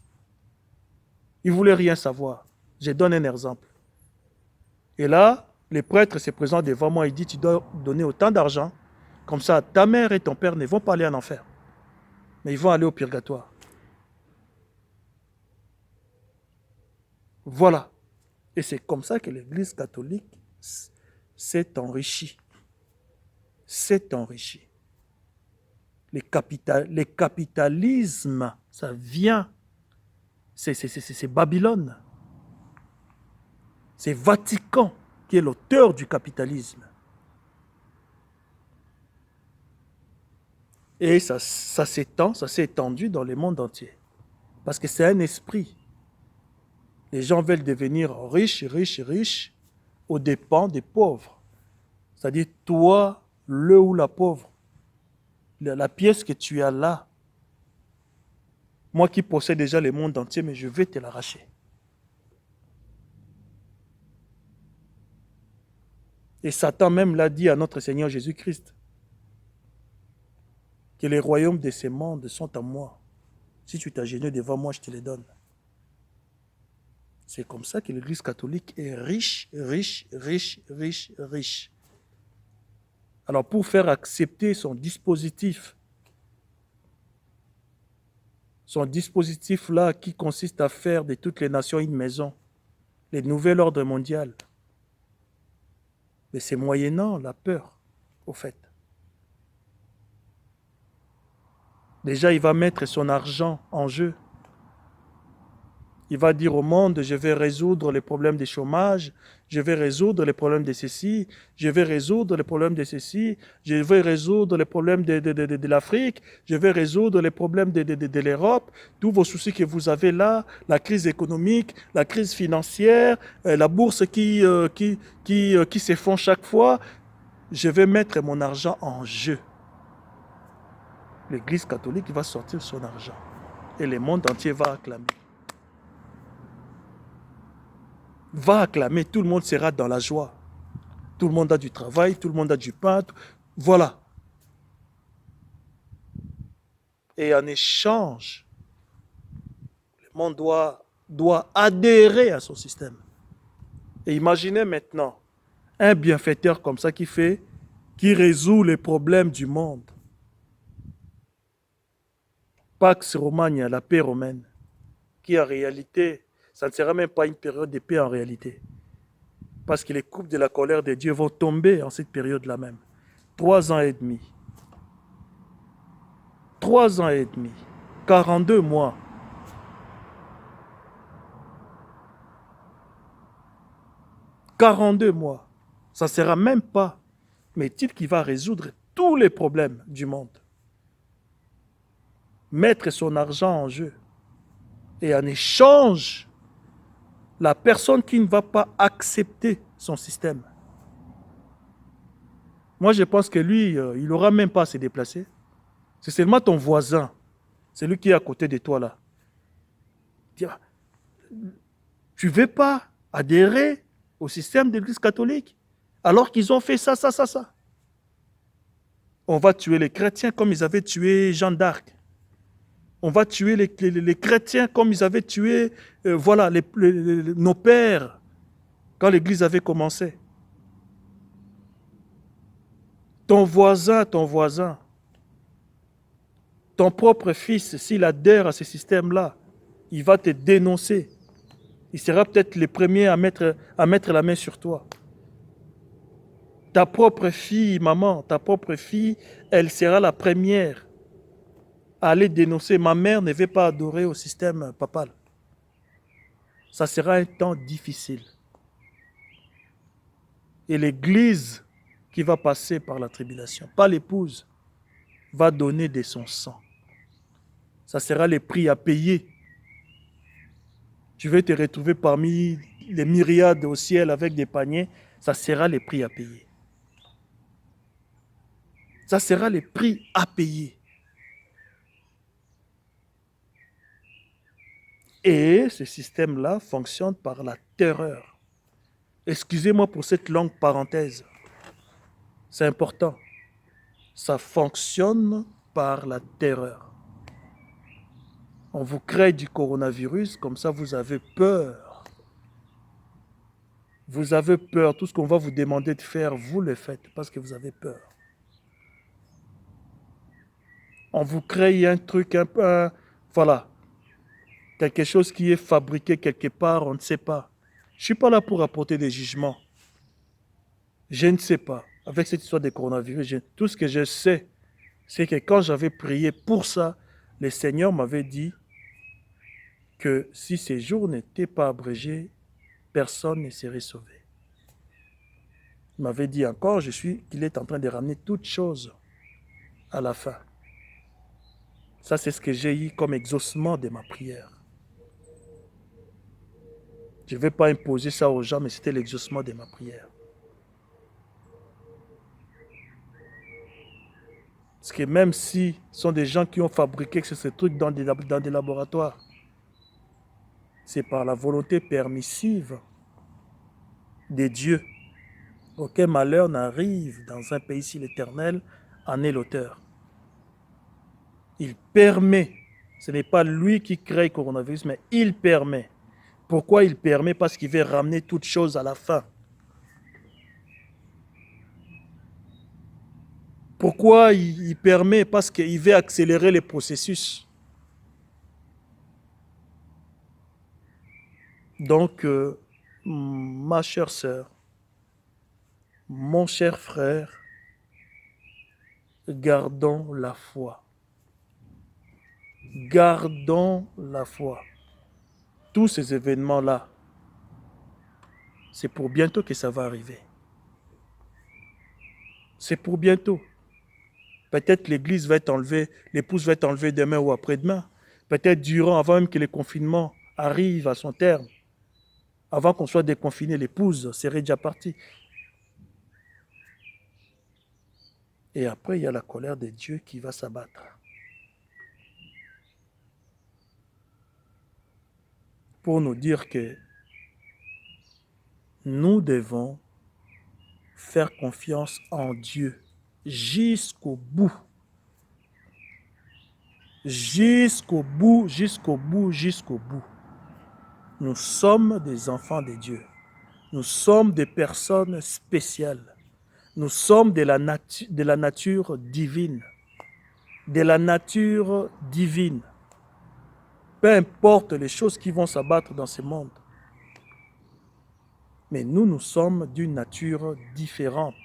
Il ne voulait rien savoir. Je donne un exemple. Et là, les prêtres se présentent devant moi et disent, tu dois donner autant d'argent, comme ça ta mère et ton père ne vont pas aller en enfer, mais ils vont aller au purgatoire. Voilà. Et c'est comme ça que l'Église catholique s'est enrichie. S'est enrichie. Les capitalismes, ça vient. C'est Babylone. C'est Vatican qui est l'auteur du capitalisme. Et ça s'étend, ça s'est étendu dans le monde entier. Parce que c'est un esprit. Les gens veulent devenir riches aux dépens des pauvres. C'est-à-dire, toi, le ou la pauvre, la pièce que tu as là, moi qui possède déjà le monde entier, mais je vais te l'arracher. Et Satan même l'a dit à notre Seigneur Jésus-Christ, que les royaumes de ces mondes sont à moi. Si tu t'agenouilles devant moi, je te les donne. C'est comme ça que l'Église catholique est riche. Alors pour faire accepter son dispositif là qui consiste à faire de toutes les nations une maison, le nouvel ordre mondial, mais c'est moyennant la peur, au fait. Déjà, il va mettre son argent en jeu. Il va dire au monde, je vais résoudre les problèmes du chômage, je vais résoudre les problèmes de ceci, je vais résoudre les problèmes de ceci, je vais résoudre les problèmes de l'Afrique, je vais résoudre les problèmes de l'Europe, tous vos soucis que vous avez là, la crise économique, la crise financière, la bourse qui s'effondre chaque fois, je vais mettre mon argent en jeu. L'Église catholique va sortir son argent et le monde entier va acclamer. Va acclamer, tout le monde sera dans la joie. Tout le monde a du travail, tout le monde a du pain, voilà. Et en échange, le monde doit adhérer à son système. Et imaginez maintenant un bienfaiteur comme ça qui résout les problèmes du monde. Pax Romana, la paix romaine, qui en réalité, ça ne sera même pas une période de paix en réalité. Parce que les coupes de la colère de Dieu vont tomber en cette période-là même. 3 ans et demi. 3 ans et demi. 42 mois. « 42 mois. Ça ne sera même pas, mais il qui va résoudre tous les problèmes du monde. Mettre son argent en jeu. Et en échange, la personne qui ne va pas accepter son système. Moi, je pense que lui, il n'aura même pas à se déplacer. C'est seulement ton voisin, celui qui est à côté de toi là. Tu ne veux pas adhérer au système de l'Église catholique alors qu'ils ont fait ça. On va tuer les chrétiens comme ils avaient tué Jeanne d'Arc. On va tuer les chrétiens comme ils avaient tué nos pères quand l'Église avait commencé. Ton voisin, ton propre fils, s'il adhère à ce système-là, Il va te dénoncer. Il sera peut-être le premier à mettre la main sur toi. Ta propre fille, maman, ta propre fille, elle sera la première à aller dénoncer. Ma mère ne veut pas adorer au système papal. Ça sera un temps difficile. Et l'Église qui va passer par la tribulation, pas l'épouse, va donner de son sang. Ça sera le prix à payer. Tu veux te retrouver parmi les myriades au ciel avec des paniers, ça sera le prix à payer. Ça sera le prix à payer. Et ce système-là fonctionne par la terreur. Excusez-moi pour cette longue parenthèse. C'est important. Ça fonctionne par la terreur. On vous crée du coronavirus, comme ça vous avez peur. Vous avez peur. Tout ce qu'on va vous demander de faire, vous le faites parce que vous avez peur. On vous crée un truc un peu... Voilà. Quelque chose qui est fabriqué quelque part, on ne sait pas. Je ne suis pas là pour apporter des jugements. Je ne sais pas. Avec cette histoire de coronavirus, tout ce que je sais, c'est que quand j'avais prié pour ça, le Seigneur m'avait dit que si ces jours n'étaient pas abrégés, personne ne serait sauvé. Il m'avait dit encore qu'il est en train de ramener toutes choses à la fin. Ça, c'est ce que j'ai eu comme exaucement de ma prière. Je ne vais pas imposer ça aux gens, mais c'était l'exaucement de ma prière. Parce que même si ce sont des gens qui ont fabriqué ce truc dans des laboratoires, c'est par la volonté permissive de Dieu. Aucun malheur n'arrive dans un pays si l'Éternel en est l'auteur. Il permet, ce n'est pas lui qui crée le coronavirus, mais il permet. Pourquoi il permet? Parce qu'il veut ramener toutes choses à la fin. Pourquoi il permet? Parce qu'il veut accélérer les processus. Donc, ma chère sœur, mon cher frère, gardons la foi. Gardons la foi. Tous ces événements-là, c'est pour bientôt que ça va arriver. C'est pour bientôt. Peut-être l'église va être enlevée, l'épouse va être enlevée demain ou après-demain. Peut-être avant même que le confinement arrive à son terme. Avant qu'on soit déconfiné, l'épouse serait déjà partie. Et après, il y a la colère de Dieu qui va s'abattre. Pour nous dire que nous devons faire confiance en Dieu jusqu'au bout. Jusqu'au bout, jusqu'au bout, jusqu'au bout. Nous sommes des enfants de Dieu. Nous sommes des personnes spéciales. Nous sommes de la nature divine. De la nature divine. Peu importe les choses qui vont s'abattre dans ce monde. Mais nous sommes d'une nature différente.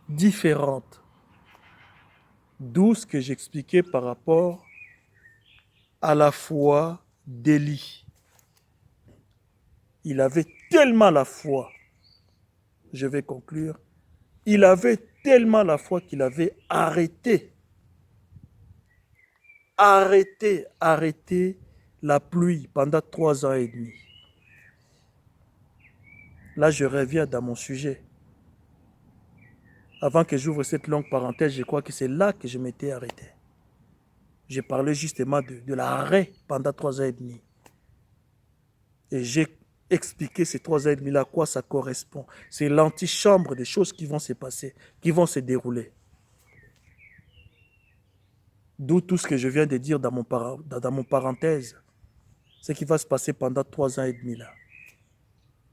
Différente. D'où ce que j'expliquais par rapport à la foi d'Élie. Il avait tellement la foi, je vais conclure, il avait tellement la foi qu'il avait arrêté la pluie pendant 3 ans et demi. Là, je reviens dans mon sujet. Avant que j'ouvre cette longue parenthèse, je crois que c'est là que je m'étais arrêté. J'ai parlé justement de l'arrêt pendant 3 ans et demi. Et j'ai expliqué ces 3 ans et demi-là, à quoi ça correspond. C'est l'antichambre des choses qui vont se passer, qui vont se dérouler. D'où tout ce que je viens de dire dans mon parenthèse. Ce qui va se passer pendant 3 ans et demi-là.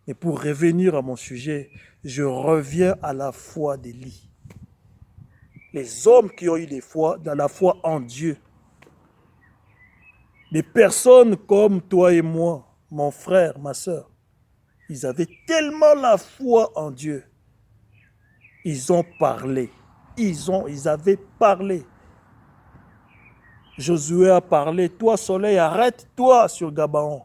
Et pour revenir à mon sujet, je reviens à la foi d'Élie. Les hommes qui ont eu la foi en Dieu. Des personnes comme toi et moi, mon frère, ma soeur, ils avaient tellement la foi en Dieu. Ils ont parlé. Ils avaient parlé. Josué a parlé. Toi, soleil, arrête-toi sur Gabaon.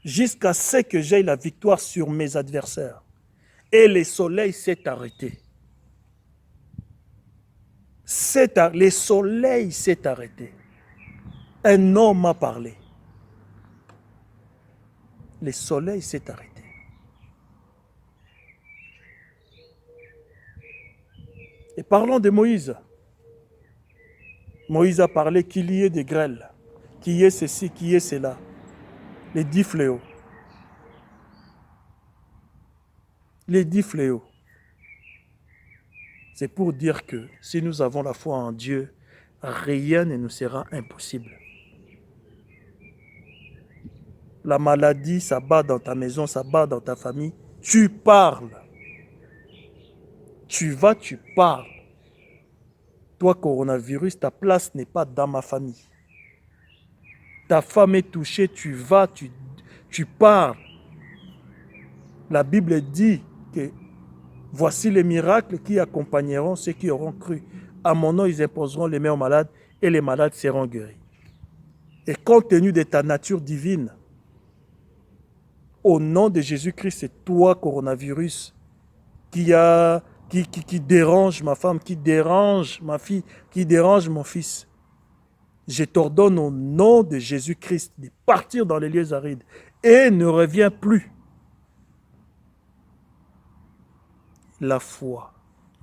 Jusqu'à ce que j'aie la victoire sur mes adversaires. Et le soleil s'est arrêté. Le soleil s'est arrêté. Un homme a parlé. Le soleil s'est arrêté. Et parlons de Moïse. Moïse a parlé qu'il y ait des grêles, qu'il y ait ceci, qu'il y ait cela. Les 10 fléaux. Les 10 fléaux. C'est pour dire que si nous avons la foi en Dieu, rien ne nous sera impossible. La maladie, ça bat dans ta maison, ça bat dans ta famille. Tu parles. Tu vas, tu parles. Toi, coronavirus, ta place n'est pas dans ma famille. Ta femme est touchée, tu vas, tu parles. La Bible dit que voici les miracles qui accompagneront ceux qui auront cru. À mon nom, ils imposeront les mains aux malades et les malades seront guéris. Et compte tenu de ta nature divine, au nom de Jésus-Christ, c'est toi, coronavirus, qui dérange ma femme, qui dérange ma fille, qui dérange mon fils. Je t'ordonne au nom de Jésus-Christ de partir dans les lieux arides et ne reviens plus. La foi,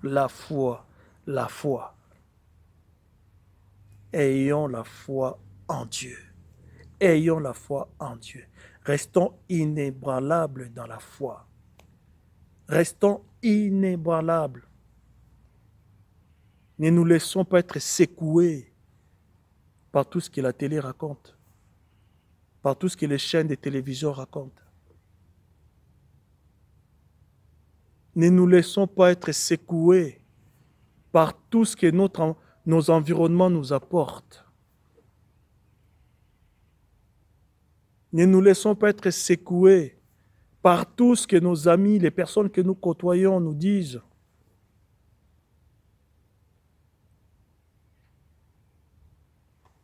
la foi, la foi. Ayons la foi en Dieu. Ayons la foi en Dieu. Restons inébranlables dans la foi. Restons inébranlables. Ne nous laissons pas être secoués par tout ce que la télé raconte, par tout ce que les chaînes de télévision racontent. Ne nous laissons pas être secoués par tout ce que nos environnements nous apportent. Ne nous laissons pas être secoués par tout ce que nos amis, les personnes que nous côtoyons nous disent.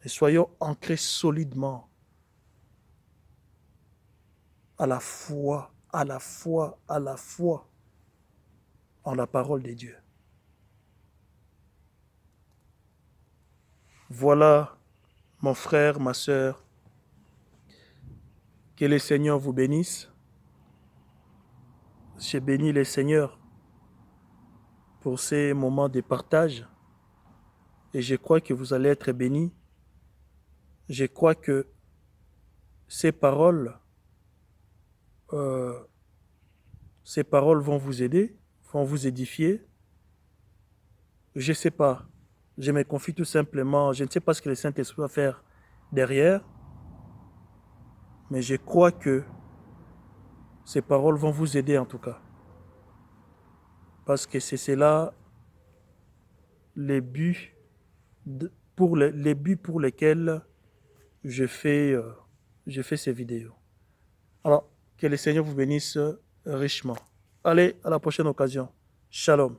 Et soyons ancrés solidement à la foi, à la foi, à la foi en la parole de Dieu. Voilà, mon frère, ma sœur, que le Seigneur vous bénisse. Je bénis le Seigneur pour ces moments de partage et je crois que vous allez être bénis. Je crois que ces paroles vont vous aider, vont vous édifier. Je ne sais pas. Je me confie tout simplement. Je ne sais pas ce que le Saint-Esprit va faire derrière. Mais je crois que ces paroles vont vous aider en tout cas. Parce que c'est cela les buts pour lesquels je fais ces vidéos. Alors, que le Seigneur vous bénisse richement. Allez, à la prochaine occasion. Shalom.